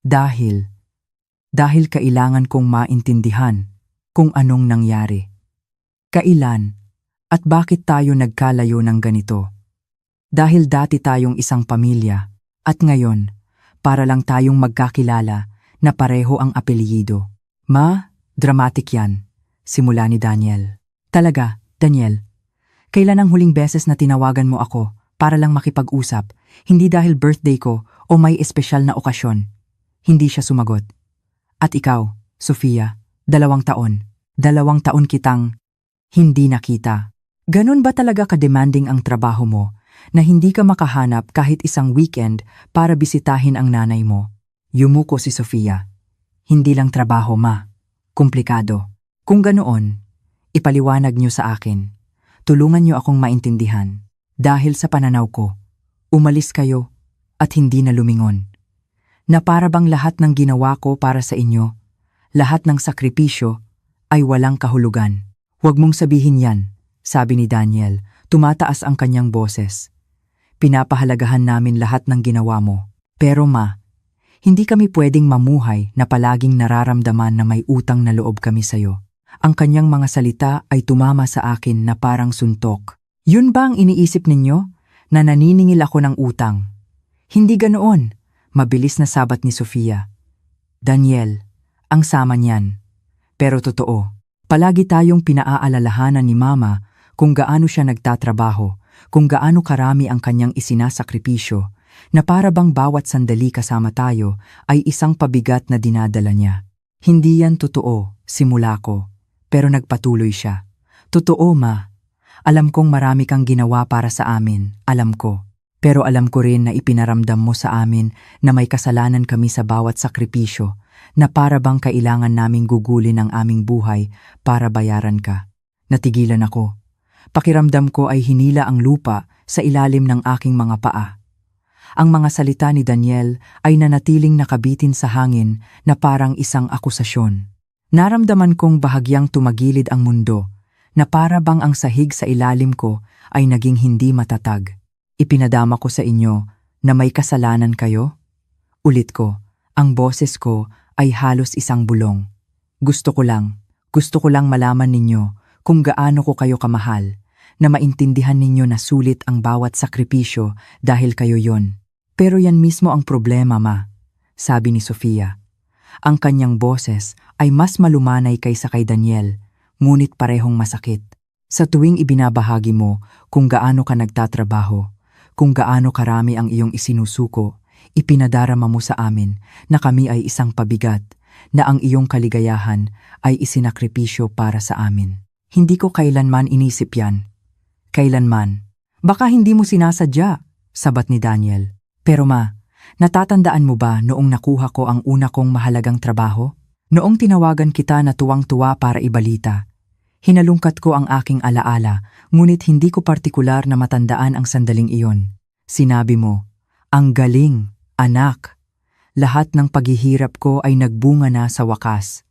Dahil kailangan kong maintindihan kung anong nangyari. Kailan at bakit tayo nagkalayo ng ganito? Dahil dati tayong isang pamilya at ngayon, para lang tayong magkakilala na pareho ang apelyido. Ma, dramatic yan, simula ni Daniel. Talaga, Daniel, kailan ang huling beses na tinawagan mo ako para lang makipag-usap, hindi dahil birthday ko o may espesyal na okasyon? Hindi siya sumagot. At ikaw, Sofia, 2 taon. 2 taon kitang hindi nakita. Ganon ba talaga ka-demanding ang trabaho mo na hindi ka makahanap kahit isang weekend para bisitahin ang nanay mo. Yumuko si Sofia. Hindi lang trabaho, ma. Komplikado. Kung ganoon, ipaliwanag niyo sa akin. Tulungan niyo akong maintindihan. Dahil sa pananaw ko, umalis kayo at hindi na lumingon. Na para bang lahat ng ginawa ko para sa inyo, lahat ng sakripisyo ay walang kahulugan. Huwag mong sabihin yan, sabi ni Daniel, tumataas ang kanyang boses. Pinapahalagahan namin lahat ng ginawa mo. Pero ma, hindi kami pwedeng mamuhay na palaging nararamdaman na may utang na loob kami sa'yo. Ang kanyang mga salita ay tumama sa akin na parang suntok. Yun ba ang iniisip ninyo? Na naniningil ako ng utang? Hindi ganoon, mabilis na sabat ni Sofia. Daniel, ang sama niyan. Pero totoo, palagi tayong pinaaalalahanan ni Mama kung gaano siya nagtatrabaho, kung gaano karami ang kanyang isinasakripisyo, na para bang bawat sandali kasama tayo ay isang pabigat na dinadala niya. Hindi yan totoo, simula ko, pero nagpatuloy siya. Totoo, ma. Alam kong marami kang ginawa para sa amin, alam ko. Pero alam ko rin na ipinaramdam mo sa amin na may kasalanan kami sa bawat sakripisyo, na para bang kailangan naming gugulin ang aming buhay para bayaran ka. Natigilan ako. Pakiramdam ko ay hinila ang lupa sa ilalim ng aking mga paa. Ang mga salita ni Daniel ay nanatiling nakabitin sa hangin na parang isang akusasyon. Naramdaman kong bahagyang tumagilid ang mundo, na para bang ang sahig sa ilalim ko ay naging hindi matatag. Ipinadama ko sa inyo na may kasalanan kayo? Ulit ko, ang boses ko ay halos isang bulong. Gusto ko lang malaman ninyo kung gaano ko kayo kamahal, na maintindihan ninyo na sulit ang bawat sakripisyo dahil kayo yon. Pero yan mismo ang problema, ma, sabi ni Sofia. Ang kanyang boses ay mas malumanay kaysa kay Daniel, ngunit parehong masakit. Sa tuwing ibinabahagi mo kung gaano ka nagtatrabaho, kung gaano karami ang iyong isinusuko, ipinadarama mo sa amin na kami ay isang pabigat, na ang iyong kaligayahan ay isinakripisyo para sa amin. Hindi ko kailanman inisip yan. Kailanman. Baka hindi mo sinasadya, sabat ni Daniel. Pero ma, natatandaan mo ba noong nakuha ko ang una kong mahalagang trabaho? Noong tinawagan kita na tuwang-tuwa para ibalita. Hinalungkat ko ang aking alaala, ngunit hindi ko partikular na matandaan ang sandaling iyon. Sinabi mo, ang galing, anak. Lahat ng paghihirap ko ay nagbunga na sa wakas.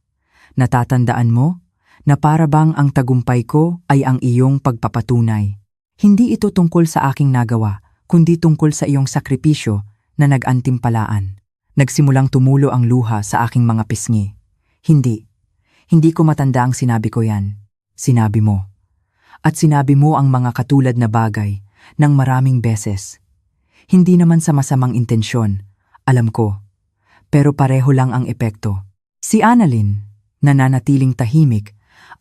Natatandaan mo na para bang ang tagumpay ko ay ang iyong pagpapatunay. Hindi ito tungkol sa aking nagawa, kundi tungkol sa iyong sakripisyo na nag-antimpalaan. Nagsimulang tumulo ang luha sa aking mga pisngi. Hindi ko matanda ang sinabi ko yan. Sinabi mo. At sinabi mo ang mga katulad na bagay ng maraming beses. Hindi naman sa masamang intensyon, alam ko. Pero pareho lang ang epekto. Si Annalyn, na nanatiling tahimik,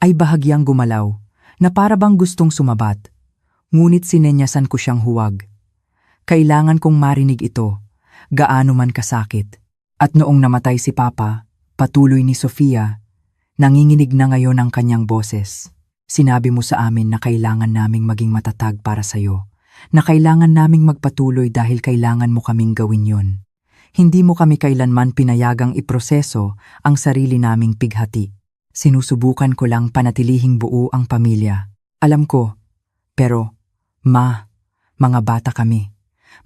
ay bahagyang gumalaw na para bang gustong sumabat. Ngunit sinenyasan ko siyang huwag. Kailangan kong marinig ito, gaano man kasakit. At noong namatay si Papa, patuloy ni Sofia, nanginginig na ngayon ang kanyang boses. Sinabi mo sa amin na kailangan naming maging matatag para sa'yo, na kailangan naming magpatuloy dahil kailangan mo kaming gawin yon. Hindi mo kami kailanman pinayagang iproseso ang sarili naming pighati. Sinusubukan ko lang panatilihing buo ang pamilya. Alam ko, pero, ma, mga bata kami.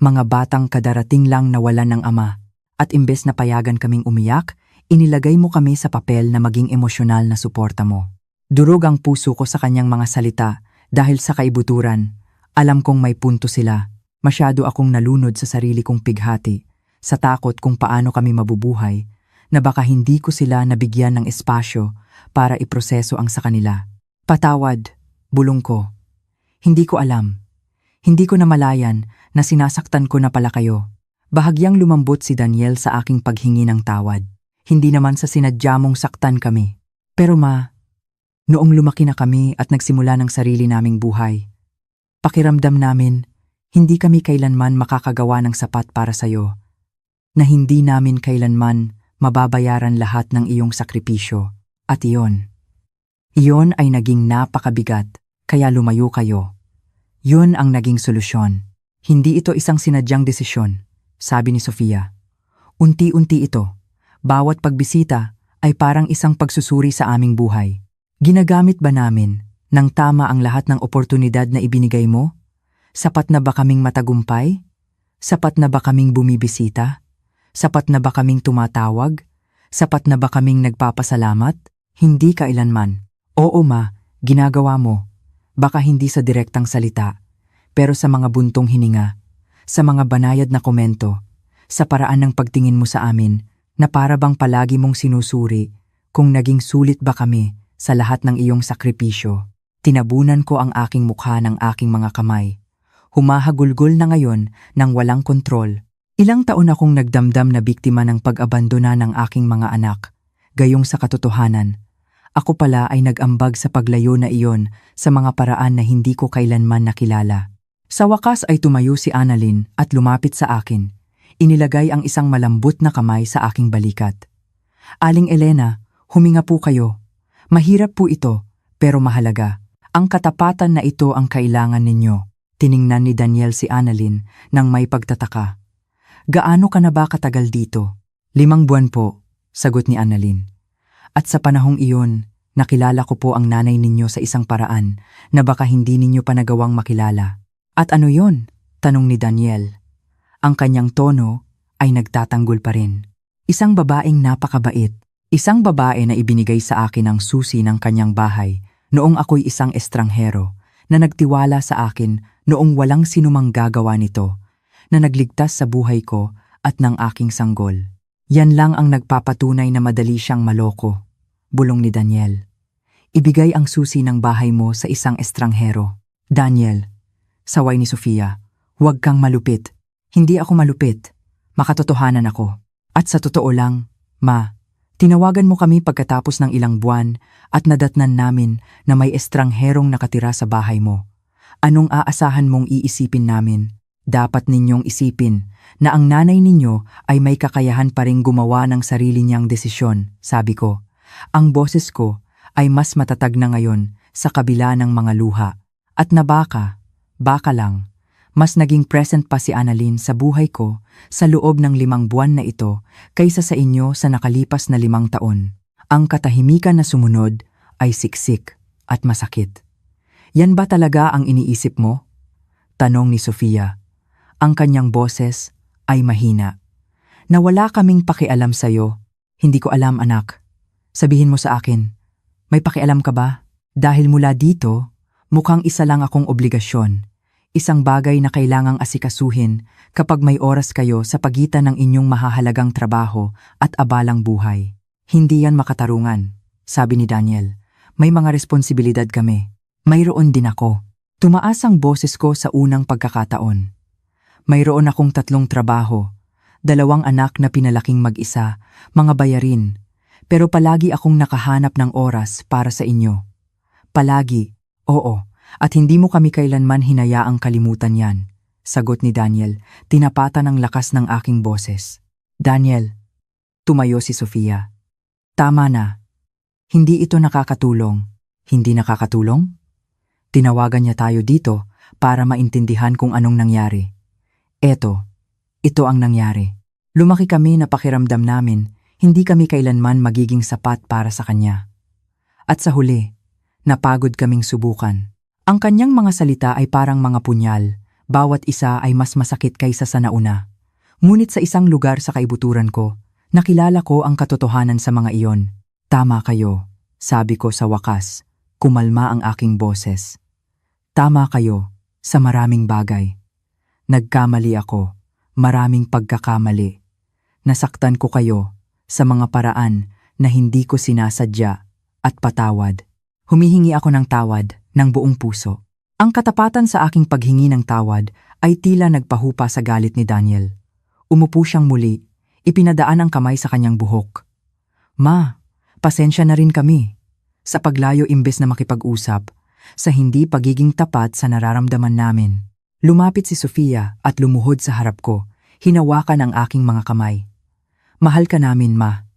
Mga batang kadarating lang nawalan ng ama. At imbes na payagan kaming umiyak, inilagay mo kami sa papel na maging emosyonal na suporta mo. Durog ang puso ko sa kanyang mga salita dahil sa kaibuturan. Alam kong may punto sila. Masyado akong nalunod sa sarili kong pighati, sa takot kung paano kami mabubuhay, na baka hindi ko sila nabigyan ng espasyo para iproseso ang sa kanila. Patawad, bulong ko. Hindi ko alam. Hindi ko namalayan na sinasaktan ko na pala kayo. Bahagyang lumambot si Daniel sa aking paghingi ng tawad. Hindi naman sa sinadya mong saktan kami. Pero ma, noong lumaki na kami at nagsimula ng sarili naming buhay, pakiramdam namin, hindi kami kailanman makakagawa ng sapat para sa'yo, na hindi namin kailanman mababayaran lahat ng iyong sakripisyo. At iyon ay naging napakabigat, kaya lumayo kayo. Yun ang naging solusyon. Hindi ito isang sinadyang desisyon, sabi ni Sofia. Unti-unti ito. Bawat pagbisita ay parang isang pagsusuri sa aming buhay. Ginagamit ba namin ng tama ang lahat ng oportunidad na ibinigay mo? Sapat na ba kaming matagumpay? Sapat na ba kaming bumibisita? Sapat na ba kaming tumatawag? Sapat na ba kaming nagpapasalamat? Hindi kailanman. Oo ma, ginagawa mo. Baka hindi sa direktang salita, pero sa mga buntong hininga, sa mga banayad na komento, sa paraan ng pagtingin mo sa amin na para bang palagi mong sinusuri kung naging sulit ba kami sa lahat ng iyong sakripisyo. Tinabunan ko ang aking mukha ng aking mga kamay. Humahagulgol na ngayon ng walang kontrol. Ilang taon akong nagdamdam na biktima ng pag-abandona ng aking mga anak. Gayong sa katotohanan, ako pala ay nag-ambag sa paglayo na iyon sa mga paraan na hindi ko kailanman nakilala. Sa wakas ay tumayo si Annalyn at lumapit sa akin. Inilagay ang isang malambot na kamay sa aking balikat. Aling Elena, huminga po kayo. Mahirap po ito, pero mahalaga. Ang katapatan na ito ang kailangan ninyo. Tiningnan ni Daniel si Annalyn nang may pagtataka. Gaano ka na ba katagal dito? 5 buwan po, sagot ni Annalyn. At sa panahong iyon, nakilala ko po ang nanay ninyo sa isang paraan na baka hindi ninyo pa nagawang makilala. At ano yon? Tanong ni Daniel. Ang kanyang tono ay nagtatanggol pa rin. Isang babaeng napakabait. Isang babae na ibinigay sa akin ang susi ng kanyang bahay noong ako'y isang estranghero na nagtiwala sa akin noong walang sinumang gagawa nito, na nagligtas sa buhay ko at ng aking sanggol. Yan lang ang nagpapatunay na madali siyang maloko, bulong ni Daniel. Ibigay ang susi ng bahay mo sa isang estranghero. Daniel, saway ni Sofia, huwag kang malupit. Hindi ako malupit. Makatotohanan ako. At sa totoo lang, ma, tinawagan mo kami pagkatapos ng ilang buwan at nadatnan namin na may estrangherong nakatira sa bahay mo. Anong aasahan mong iisipin namin? Dapat ninyong isipin na ang nanay ninyo ay may kakayahan pa ring gumawa ng sarili niyang desisyon, sabi ko. Ang boses ko ay mas matatag na ngayon sa kabila ng mga luha. At na baka lang, mas naging present pa si Annalyn sa buhay ko sa loob ng 5 buwan na ito kaysa sa inyo sa nakalipas na 5 taon. Ang katahimikan na sumunod ay siksik at masakit. Yan ba talaga ang iniisip mo? Tanong ni Sofia. Ang kanyang boses ay mahina. Na wala kaming pakialam sa'yo. Hindi ko alam, anak. Sabihin mo sa akin, may pakialam ka ba? Dahil mula dito, mukhang isa lang akong obligasyon. Isang bagay na kailangang asikasuhin kapag may oras kayo sa pagitan ng inyong mahahalagang trabaho at abalang buhay. Hindi yan makatarungan, sabi ni Daniel. May mga responsibilidad kami. Mayroon din ako. Tumaas ang boses ko sa unang pagkakataon. Mayroon akong 3 trabaho, 2 anak na pinalaking mag-isa, mga bayarin, pero palagi akong nakahanap ng oras para sa inyo. Palagi, oo, at hindi mo kami kailanman hinayaang kalimutan yan, sagot ni Daniel, tinapatan ng lakas ng aking boses. Daniel, tumayo si Sofia. Tama na. Hindi ito nakakatulong. Hindi nakakatulong? Tinawagan niya tayo dito para maintindihan kung anong nangyari. Ito ang nangyari. Lumaki kami na pakiramdam namin, hindi kami kailanman magiging sapat para sa kanya. At sa huli, napagod kaming subukan. Ang kanyang mga salita ay parang mga punyal, bawat isa ay mas masakit kaysa sa nauna. Ngunit sa isang lugar sa kaibuturan ko, nakilala ko ang katotohanan sa mga iyon. Tama kayo, sabi ko sa wakas, kumalma ang aking boses. Tama kayo sa maraming bagay. Nagkamali ako, maraming pagkakamali. Nasaktan ko kayo sa mga paraan na hindi ko sinasadya at patawad. Humihingi ako ng tawad ng buong puso. Ang katapatan sa aking paghingi ng tawad ay tila nagpahupa sa galit ni Daniel. Umupo siyang muli, ipinadaan ang kamay sa kanyang buhok. Ma, pasensya na rin kami. Sa paglayo imbes na makipag-usap, sa hindi pagiging tapat sa nararamdaman namin. Lumapit si Sofia at lumuhod sa harap ko, hinawakan ang aking mga kamay. Mahal ka namin, ma.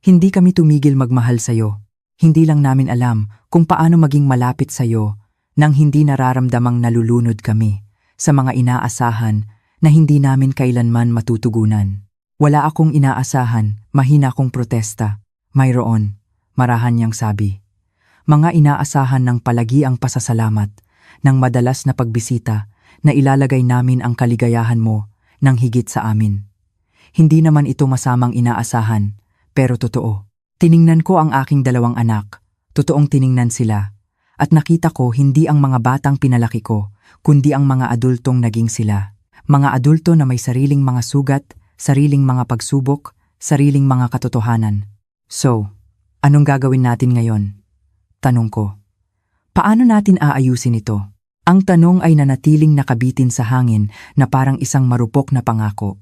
Hindi kami tumigil magmahal sa'yo. Hindi lang namin alam kung paano maging malapit sa'yo nang hindi nararamdamang nalulunod kami sa mga inaasahan na hindi namin kailanman matutugunan. Wala akong inaasahan, mahina akong protesta. Mayroon, marahan niyang sabi. Mga inaasahan ng palagi ang pasasalamat, ng madalas na pagbisita na ilalagay namin ang kaligayahan mo ng higit sa amin. Hindi naman ito masamang inaasahan, pero totoo. Tiningnan ko ang aking 2 anak, totoong tiningnan sila, at nakita ko hindi ang mga batang pinalaki ko, kundi ang mga adultong naging sila. Mga adulto na may sariling mga sugat, sariling mga pagsubok, sariling mga katotohanan. So, anong gagawin natin ngayon? Tanong ko. Paano natin aayusin ito? Ang tanong ay nanatiling nakabitin sa hangin na parang isang marupok na pangako.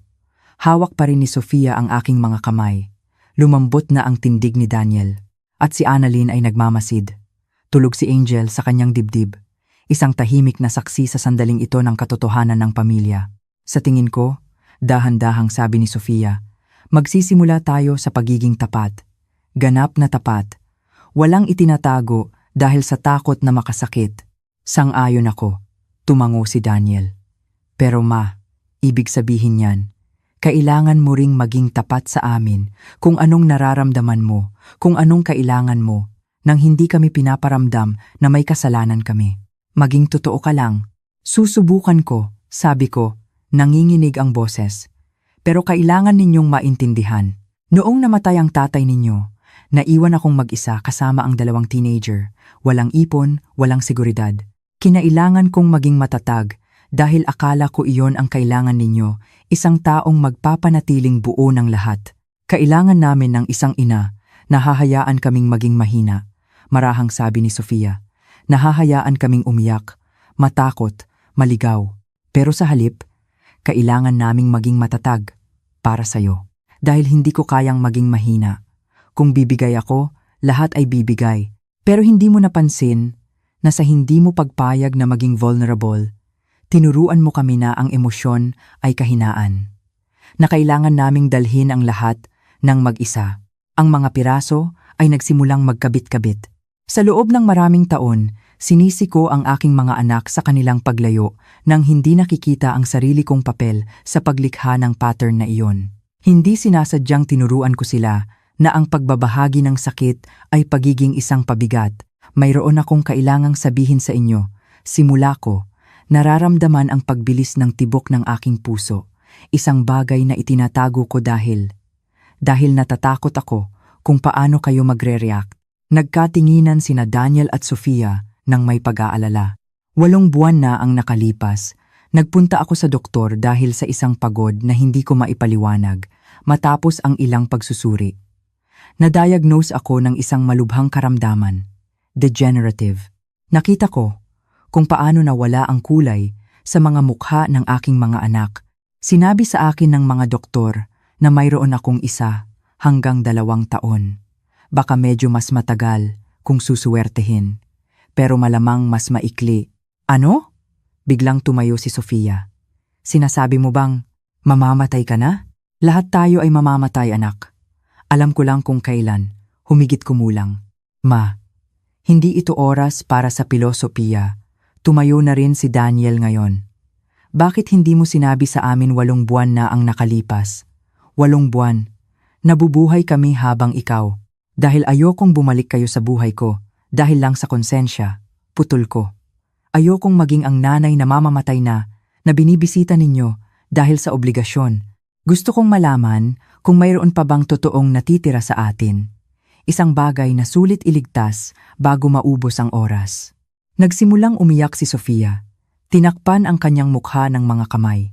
Hawak pa rin ni Sofia ang aking mga kamay. Lumambot na ang tindig ni Daniel. At si Annalyn ay nagmamasid. Tulog si Angel sa kanyang dibdib. Isang tahimik na saksi sa sandaling ito ng katotohanan ng pamilya. Sa tingin ko, dahan-dahang sabi ni Sofia, magsisimula tayo sa pagiging tapat. Ganap na tapat. Walang itinatago dahil sa takot na makasakit. Sang-ayon ako. Tumango si Daniel. Pero ma, ibig sabihin niyan, kailangan mo ring maging tapat sa amin kung anong nararamdaman mo, kung anong kailangan mo, nang hindi kami pinaparamdam na may kasalanan kami. Maging totoo ka lang. Susubukan ko, sabi ko, nanginginig ang boses. Pero kailangan ninyong maintindihan. Noong namatay ang tatay ninyo, naiwan akong mag-isa kasama ang 2 teenager. Walang ipon, walang seguridad. Kinailangan kong maging matatag dahil akala ko iyon ang kailangan ninyo, isang taong magpapanatiling buo ng lahat. Kailangan namin ng isang ina, nahahayaan kaming maging mahina. Marahang sabi ni Sofia, nahahayaan kaming umiyak, matakot, maligaw. Pero sa halip, kailangan naming maging matatag para sa'yo. Dahil hindi ko kayang maging mahina. Kung bibigay ako, lahat ay bibigay. Pero hindi mo napansin na sa hindi mo pagpayag na maging vulnerable, tinuruan mo kami na ang emosyon ay kahinaan. Na kailangan naming dalhin ang lahat ng mag-isa. Ang mga piraso ay nagsimulang magkabit-kabit. Sa loob ng maraming taon, sinisi ko ang aking mga anak sa kanilang paglayo nang hindi nakikita ang sarili kong papel sa paglikha ng pattern na iyon. Hindi sinasadyang tinuruan ko sila na ang pagbabahagi ng sakit ay pagiging isang pabigat. Mayroon akong kailangang sabihin sa inyo. Simula ko, nararamdaman ang pagbilis ng tibok ng aking puso. Isang bagay na itinatago ko dahil natatakot ako kung paano kayo magre-react. Nagkatinginan sina Daniel at Sofia nang may pag-aalala. 8 buwan na ang nakalipas. Nagpunta ako sa doktor dahil sa isang pagod na hindi ko maipaliwanag matapos ang ilang pagsusuri. Na-diagnose ako ng isang malubhang karamdaman, degenerative. Nakita ko kung paano nawala ang kulay sa mga mukha ng aking mga anak. Sinabi sa akin ng mga doktor na mayroon akong 1 hanggang 2 taon. Baka medyo mas matagal kung susuwertehin, pero malamang mas maikli. Ano? Biglang tumayo si Sofia. Sinasabi mo bang mamamatay ka na? Lahat tayo ay mamamatay, anak. Alam ko lang kung kailan, humigit kumulang. Ma, hindi ito oras para sa pilosopiya. Tumayo na rin si Daniel ngayon. Bakit hindi mo sinabi sa amin 8 buwan na ang nakalipas? 8 buwan. Nabubuhay kami habang ikaw. Dahil ayokong bumalik kayo sa buhay ko, dahil lang sa konsensya, putol ko. Ayokong maging ang nanay na mamamatay na binibisita ninyo dahil sa obligasyon. Gusto kong malaman kung mayroon pa bang totoong natitira sa atin. Isang bagay na sulit iligtas bago maubos ang oras. Nagsimulang umiyak si Sofia. Tinakpan ang kanyang mukha ng mga kamay.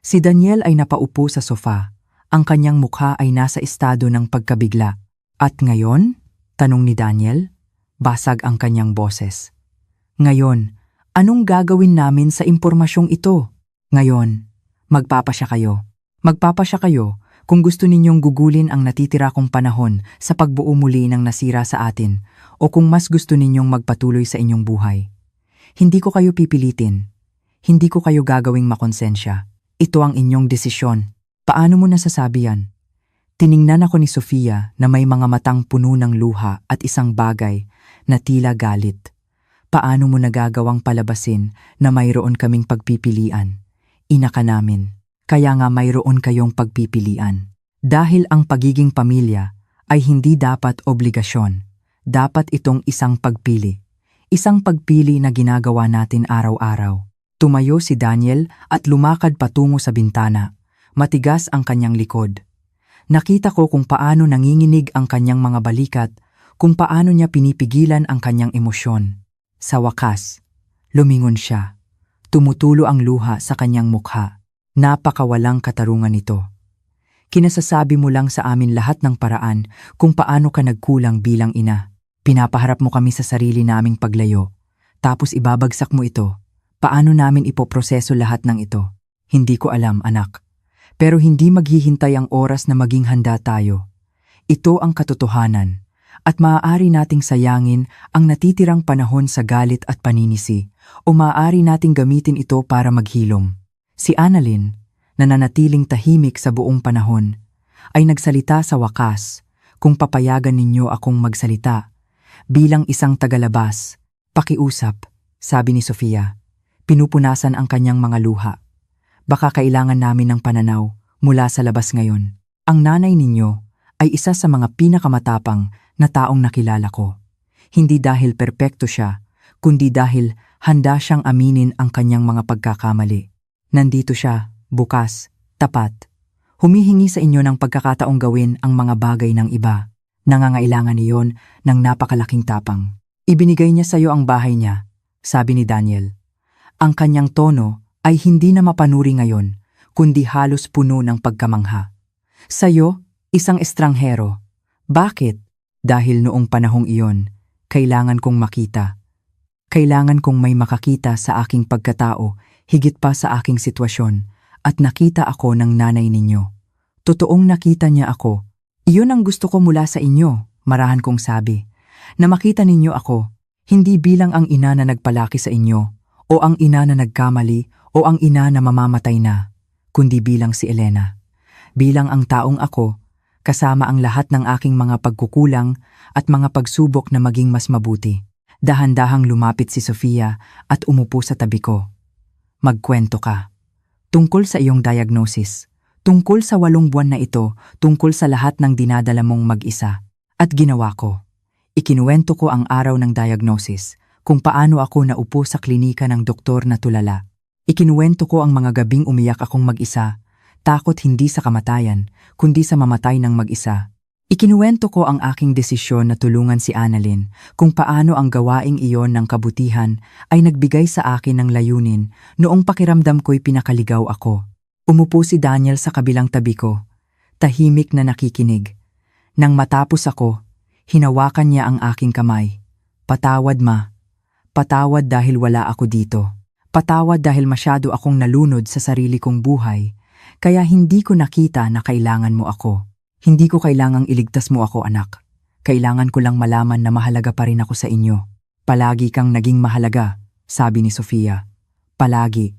Si Daniel ay napaupo sa sofa. Ang kanyang mukha ay nasa estado ng pagkabigla. At ngayon? Tanong ni Daniel. Basag ang kanyang boses. Ngayon, anong gagawin namin sa impormasyong ito? Ngayon, magpapasya kayo. Magpapasya kayo kung gusto ninyong gugulin ang natitira kong panahon sa pagbuo muli ng nasira sa atin o kung mas gusto ninyong magpatuloy sa inyong buhay. Hindi ko kayo pipilitin. Hindi ko kayo gagawing makonsensya. Ito ang inyong desisyon. Paano mo nasasabi yan? Tiningnan ako ni Sofia na may mga matang puno ng luha at isang bagay na tila galit. Paano mo nagagawang palabasin na mayroon kaming pagpipilian? Ina ka namin. Kaya nga mayroon kayong pagpipilian. Dahil ang pagiging pamilya ay hindi dapat obligasyon. Dapat itong isang pagpili. Isang pagpili na ginagawa natin araw-araw. Tumayo si Daniel at lumakad patungo sa bintana. Matigas ang kanyang likod. Nakita ko kung paano nanginginig ang kanyang mga balikat, kung paano niya pinipigilan ang kanyang emosyon. Sa wakas, lumingon siya. Tumutulo ang luha sa kanyang mukha. Napakawalang katarungan nito. Kinasasabi mo lang sa amin lahat ng paraan kung paano ka nagkulang bilang ina. Pinapaharap mo kami sa sarili naming paglayo. Tapos ibabagsak mo ito. Paano namin ipoproseso lahat ng ito? Hindi ko alam, anak. Pero hindi maghihintay ang oras na maging handa tayo. Ito ang katotohanan. At maaari nating sayangin ang natitirang panahon sa galit at paninisi o maaari nating gamitin ito para maghilom. Si Annalyn, na nanatiling tahimik sa buong panahon, ay nagsalita sa wakas kung papayagan ninyo akong magsalita. Bilang isang tagalabas, pakiusap, sabi ni Sofia. Pinupunasan ang kanyang mga luha. Baka kailangan namin ng pananaw mula sa labas ngayon. Ang nanay ninyo ay isa sa mga pinakamatapang na taong nakilala ko. Hindi dahil perpekto siya, kundi dahil handa siyang aminin ang kanyang mga pagkakamali. Nandito siya, bukas, tapat. Humihingi sa inyo ng pagkakataong gawin ang mga bagay ng iba. Nangangailangan niyon ng napakalaking tapang. Ibinigay niya sa iyo ang bahay niya, sabi ni Daniel. Ang kanyang tono ay hindi na mapanuri ngayon, kundi halos puno ng pagkamangha. Sa'yo, isang estranghero. Bakit? Dahil noong panahong iyon, kailangan kong makita. Kailangan kong may makakita sa aking pagkatao, higit pa sa aking sitwasyon, at nakita ako ng nanay ninyo. Totoong nakita niya ako. Iyon ang gusto ko mula sa inyo, marahan kong sabi. Na makita ninyo ako, hindi bilang ang ina na nagpalaki sa inyo, o ang ina na nagkamali, o ang ina na mamamatay na, kundi bilang si Elena. Bilang ang taong ako, kasama ang lahat ng aking mga pagkukulang at mga pagsubok na maging mas mabuti. Dahan-dahang lumapit si Sofia at umupo sa tabi ko. Magkwento ka. Tungkol sa iyong diagnosis. Tungkol sa 8 buwan na ito, tungkol sa lahat ng dinadala mong mag-isa. At ginawa ko. Ikinuwento ko ang araw ng diagnosis, kung paano ako naupo sa klinika ng doktor na tulala. Ikinuwento ko ang mga gabing umiyak akong mag-isa, takot hindi sa kamatayan, kundi sa mamatay ng mag-isa. Ikinuwento ko ang aking desisyon na tulungan si Annalyn, kung paano ang gawaing iyon ng kabutihan ay nagbigay sa akin ng layunin noong pakiramdam ko'y pinakaligaw ako. Umupo si Daniel sa kabilang tabi ko, tahimik na nakikinig. Nang matapos ako, hinawakan niya ang aking kamay. Patawad ma. Patawad dahil wala ako dito. Patawad dahil masyado akong nalunod sa sarili kong buhay, kaya hindi ko nakita na kailangan mo ako. Hindi ko kailangang iligtas mo ako, anak. Kailangan ko lang malaman na mahalaga pa rin ako sa inyo. Palagi kang naging mahalaga, sabi ni Sofia. Palagi.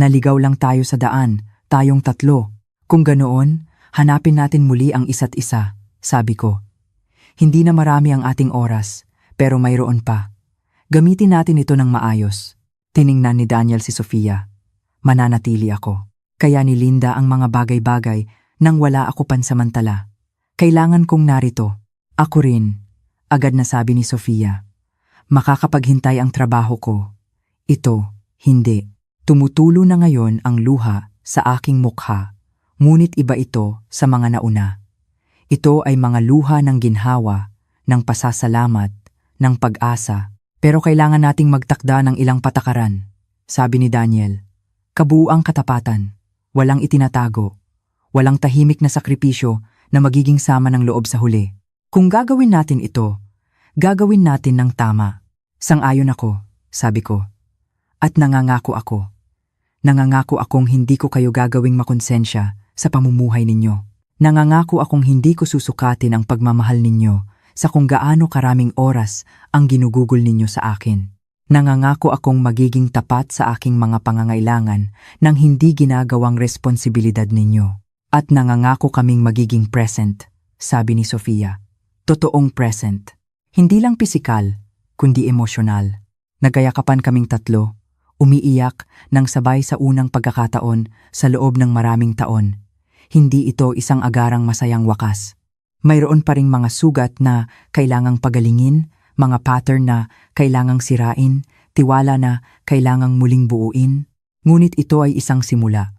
Naligaw lang tayo sa daan, tayong tatlo. Kung ganoon, hanapin natin muli ang isa't isa, sabi ko. Hindi na marami ang ating oras, pero mayroon pa. Gamitin natin ito ng maayos. Tiningnan ni Daniel si Sofia. Mananatili ako. Kaya nilinda ang mga bagay-bagay nang wala ako pansamantala. Kailangan kong narito. Ako rin. Agad na sabi ni Sofia. Makakapaghintay ang trabaho ko. Ito, hindi. Tumutulo na ngayon ang luha sa aking mukha. Ngunit iba ito sa mga nauna. Ito ay mga luha ng ginhawa, ng pasasalamat, ng pag-asa. Pero kailangan nating magtakda ng ilang patakaran, sabi ni Daniel. Kabuuang katapatan, walang itinatago, walang tahimik na sakripisyo na magiging sama ng loob sa huli. Kung gagawin natin ito, gagawin natin ng tama. Sang-ayon ako, sabi ko. At nangangako ako. Nangangako akong hindi ko kayo gagawing makonsensya sa pamumuhay ninyo. Nangangako akong hindi ko susukatin ang pagmamahal ninyo sa kung gaano karaming oras ang ginugugol ninyo sa akin. Nangangako akong magiging tapat sa aking mga pangangailangan nang hindi ginagawang responsibilidad ninyo. At nangangako kaming magiging present, sabi ni Sofia. Totoong present. Hindi lang pisikal, kundi emosyonal. Nagkayakapan kaming tatlo, umiiyak nang sabay sa unang pagkakataon sa loob ng maraming taon. Hindi ito isang agarang masayang wakas. Mayroon pa ring mga sugat na kailangang pagalingin, mga pattern na kailangang sirain, tiwala na kailangang muling buuin. Ngunit ito ay isang simula.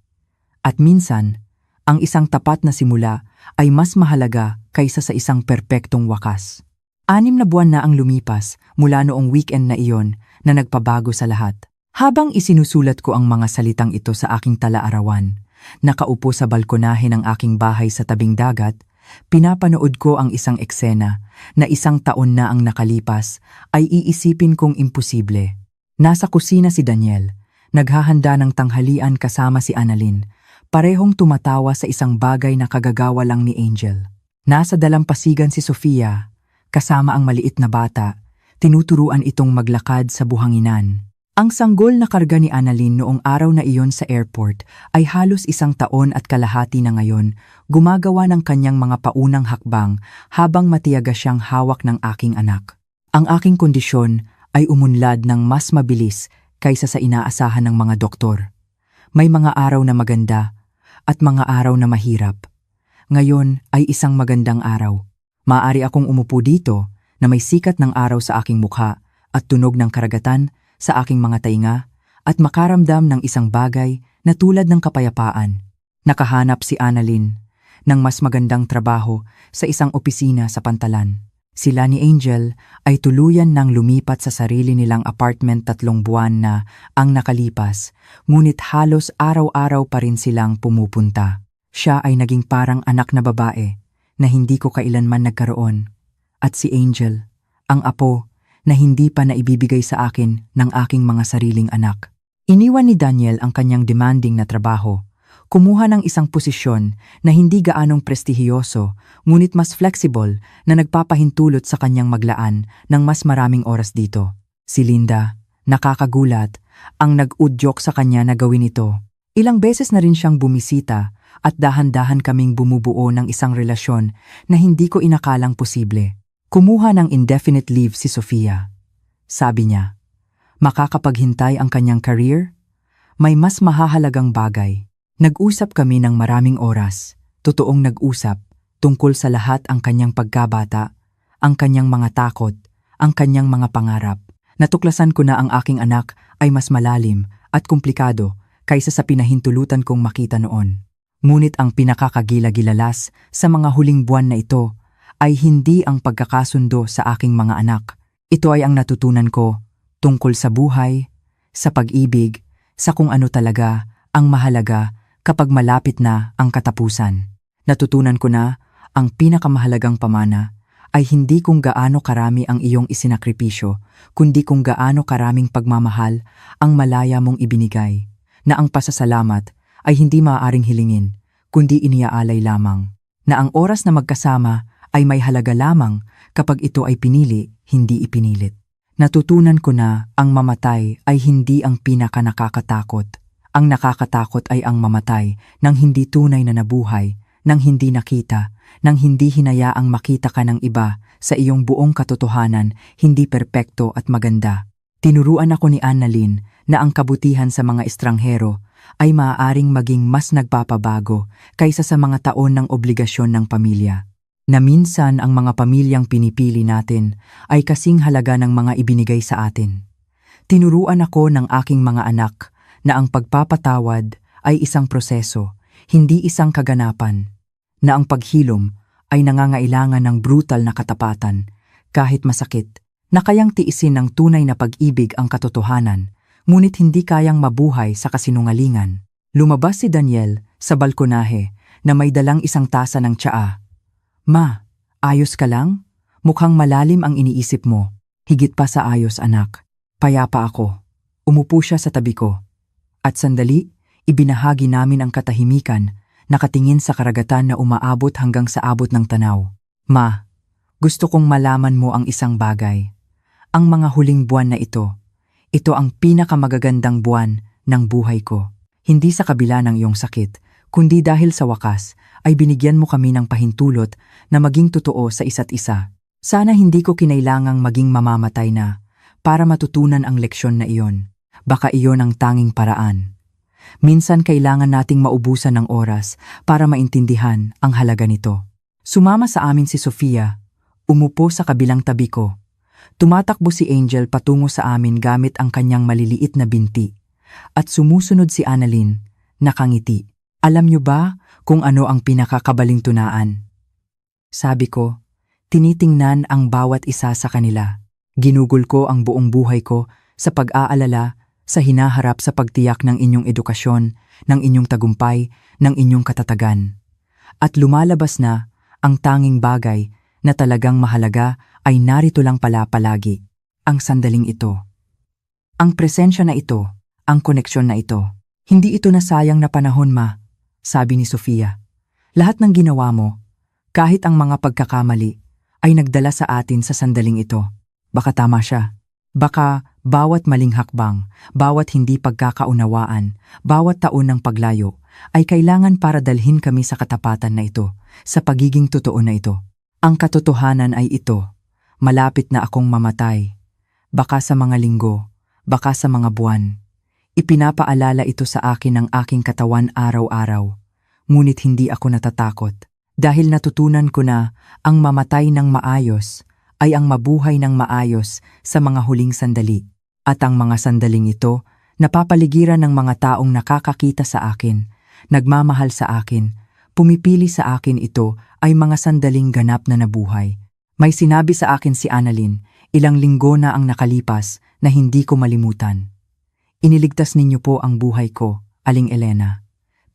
At minsan, ang isang tapat na simula ay mas mahalaga kaysa sa isang perpektong wakas. 6 na buwan na ang lumipas mula noong weekend na iyon na nagpabago sa lahat. Habang isinusulat ko ang mga salitang ito sa aking tala-arawan, nakaupo sa balkonahe ng aking bahay sa tabing dagat, pinapanood ko ang isang eksena na isang taon na ang nakalipas ay iisipin kong imposible. Nasa kusina si Daniel, naghahanda ng tanghalian kasama si Annalyn, parehong tumatawa sa isang bagay na kagagawa lang ni Angel. Nasa dalampasigan si Sofia, kasama ang maliit na bata, tinuturuan itong maglakad sa buhanginan. Ang sanggol na karga ni Annalyn noong araw na iyon sa airport ay halos 1 taon at kalahati na ngayon, gumagawa ng kanyang mga paunang hakbang habang matiyaga siyang hawak ng aking anak. Ang aking kondisyon ay umunlad ng mas mabilis kaysa sa inaasahan ng mga doktor. May mga araw na maganda at mga araw na mahirap. Ngayon ay isang magandang araw. Maaari akong umupo dito na may sikat ng araw sa aking mukha at tunog ng karagatan sa aking mga tainga at makaramdam ng isang bagay na tulad ng kapayapaan. Nakahanap si Annalyn ng mas magandang trabaho sa isang opisina sa Pantalan. Sila ni Angel ay tuluyan nang lumipat sa sarili nilang apartment 3 buwan na ang nakalipas, ngunit halos araw-araw pa rin silang pumupunta. Siya ay naging parang anak na babae na hindi ko kailanman nagkaroon. At si Angel, ang apo na hindi pa naibibigay sa akin ng aking mga sariling anak. Iniwan ni Daniel ang kanyang demanding na trabaho. Kumuha ng isang posisyon na hindi gaanong prestihiyoso, ngunit mas flexible na nagpapahintulot sa kanyang maglaan ng mas maraming oras dito. Si Linda, nakakagulat, ang nag-udyok sa kanya na gawin ito. Ilang beses na rin siyang bumisita at dahan-dahan kaming bumubuo ng isang relasyon na hindi ko inakalang posible. Kumuha ng indefinite leave si Sofia. Sabi niya, makakapaghintay ang kanyang career? May mas mahahalagang bagay. Nag-usap kami ng maraming oras, totoong nag-usap, tungkol sa lahat ang kanyang pagkabata, ang kanyang mga takot, ang kanyang mga pangarap. Natuklasan ko na ang aking anak ay mas malalim at komplikado kaysa sa pinahintulutan kong makita noon. Ngunit ang pinakakagilagilalas sa mga huling buwan na ito ay hindi ang pagkakasundo sa aking mga anak. Ito ay ang natutunan ko tungkol sa buhay, sa pag-ibig, sa kung ano talaga ang mahalaga kapag malapit na ang katapusan. Natutunan ko na ang pinakamahalagang pamana ay hindi kung gaano karami ang iyong isinakripisyo, kundi kung gaano karaming pagmamahal ang malaya mong ibinigay, na ang pasasalamat ay hindi maaaring hilingin, kundi iniaalay lamang, na ang oras na magkasama ay may halaga lamang kapag ito ay pinili, hindi ipinilit. Natutunan ko na ang mamatay ay hindi ang pinakanakakatakot. Ang nakakatakot ay ang mamatay nang hindi tunay na nabuhay, nang hindi nakita, nang hindi hinayaang makita ka ng iba sa iyong buong katotohanan, hindi perpekto at maganda. Tinuruan ako ni Annalyn na ang kabutihan sa mga estranghero ay maaaring maging mas nagpapabago kaysa sa mga taon ng obligasyon ng pamilya. Na minsan ang mga pamilyang pinipili natin ay kasing halaga ng mga ibinigay sa atin. Tinuruan ako ng aking mga anak na ang pagpapatawad ay isang proseso, hindi isang kaganapan, na ang paghilom ay nangangailangan ng brutal na katapatan, kahit masakit, na kayang tiisin ng tunay na pag-ibig ang katotohanan, ngunit hindi kayang mabuhay sa kasinungalingan. Lumabas si Daniel sa balkonahe na may dalang isang tasa ng tsaa. Ma, ayos ka lang? Mukhang malalim ang iniisip mo. Higit pa sa ayos, anak. Payapa ako. Umupo siya sa tabi ko. At sandali, ibinahagi namin ang katahimikan, nakatingin sa karagatan na umaabot hanggang sa abot ng tanaw. Ma, gusto kong malaman mo ang isang bagay. Ang mga huling buwan na ito ang pinakamagagandang buwan ng buhay ko. Hindi sa kabila ng iyong sakit, kundi dahil sa wakas ay binigyan mo kami ng pahintulot na maging totoo sa isa't isa. Sana hindi ko kinailangang maging mamamatay na para matutunan ang leksyon na iyon. Baka iyon ang tanging paraan. Minsan kailangan nating maubusan ng oras para maintindihan ang halaga nito. Sumama sa amin si Sofia, umupo sa kabilang tabi ko. Tumatakbo si Angel patungo sa amin gamit ang kanyang maliliit na binti. At sumusunod si Annalyn, nakangiti. Alam niyo ba kung ano ang pinakakabalintunaan? Sabi ko, tinitingnan ang bawat isa sa kanila. Ginugol ko ang buong buhay ko sa pag-aalala, sa hinaharap sa pagtiyak ng inyong edukasyon, ng inyong tagumpay, ng inyong katatagan. At lumalabas na ang tanging bagay na talagang mahalaga ay narito lang pala palagi, ang sandaling ito. Ang presensya na ito, ang koneksyon na ito. Hindi ito nasayang na panahon, ma, sabi ni Sofia. Lahat ng ginawa mo, kahit ang mga pagkakamali, ay nagdala sa atin sa sandaling ito. Baka tama siya. Baka bawat maling hakbang, bawat hindi pagkakaunawaan, bawat taon ng paglayo, ay kailangan para dalhin kami sa katapatan na ito, sa pagiging totoo na ito. Ang katotohanan ay ito, malapit na akong mamatay. Baka sa mga linggo, baka sa mga buwan. Ipinapaalala ito sa akin ng aking katawan araw-araw. Ngunit hindi ako natatakot. Dahil natutunan ko na ang mamatay ng maayos ay ang mabuhay ng maayos sa mga huling sandali. At ang mga sandaling ito, napapaligiran ng mga taong nakakakita sa akin, nagmamahal sa akin, pumipili sa akin ito ay mga sandaling ganap na nabuhay. May sinabi sa akin si Annalyn, ilang linggo na ang nakalipas na hindi ko malimutan. Iniligtas ninyo po ang buhay ko, Aling Elena.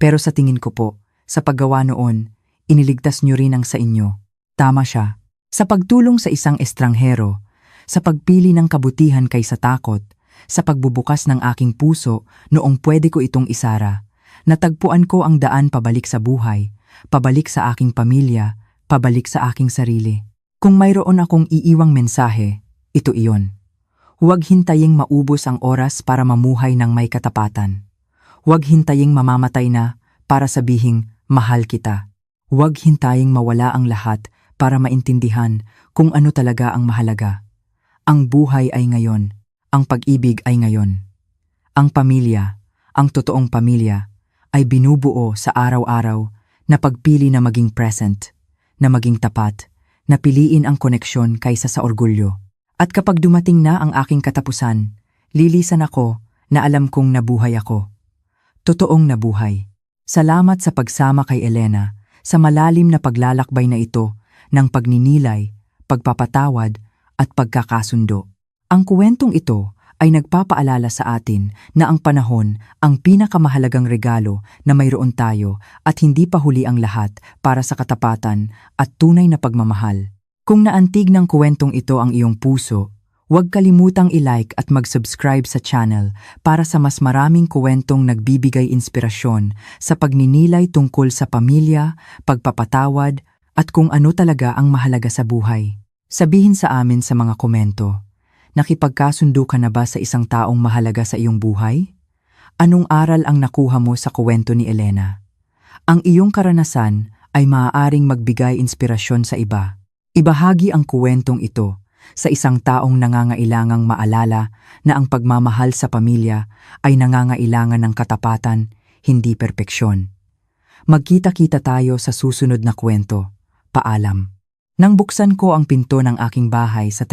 Pero sa tingin ko po, sa paggawa noon, iniligtas nyo rin ang sa inyo. Tama siya. Sa pagtulong sa isang estranghero, sa pagpili ng kabutihan kaysa takot, sa pagbubukas ng aking puso noong pwede ko itong isara, natagpuan ko ang daan pabalik sa buhay, pabalik sa aking pamilya, pabalik sa aking sarili. Kung mayroon akong iiwang mensahe, ito iyon. Huwag hintaying maubos ang oras para mamuhay ng may katapatan. Huwag hintaying mamamatay na para sabihing mahal kita. Huwag hintaying mawala ang lahat para maintindihan kung ano talaga ang mahalaga. Ang buhay ay ngayon, ang pag-ibig ay ngayon. Ang pamilya, ang totoong pamilya, ay binubuo sa araw-araw na pagpili na maging present, na maging tapat, na piliin ang koneksyon kaysa sa orgulyo. At kapag dumating na ang aking katapusan, lilisan ako na alam kong nabuhay ako. Totoong nabuhay. Salamat sa pagsama kay Elena sa malalim na paglalakbay na ito ng pagninilay, pagpapatawad at pagkakasundo. Ang kwentong ito ay nagpapaalala sa atin na ang panahon ang pinakamahalagang regalo na mayroon tayo at hindi pa huli ang lahat para sa katapatan at tunay na pagmamahal. Kung naantig ng kwentong ito ang iyong puso, huwag kalimutang i-like at mag-subscribe sa channel para sa mas maraming kwentong nagbibigay inspirasyon sa pagninilay tungkol sa pamilya, pagpapatawad, at kung ano talaga ang mahalaga sa buhay. Sabihin sa amin sa mga komento, nakipagkasundo ka na ba sa isang taong mahalaga sa iyong buhay? Anong aral ang nakuha mo sa kwento ni Elena? Ang iyong karanasan ay maaaring magbigay inspirasyon sa iba. Ibahagi ang kwentong ito sa isang taong nangangailangang maalala na ang pagmamahal sa pamilya ay nangangailangan ng katapatan, hindi perpeksyon. Magkita-kita tayo sa susunod na kwento. Paalam. Nang buksan ko ang pinto ng aking bahay sa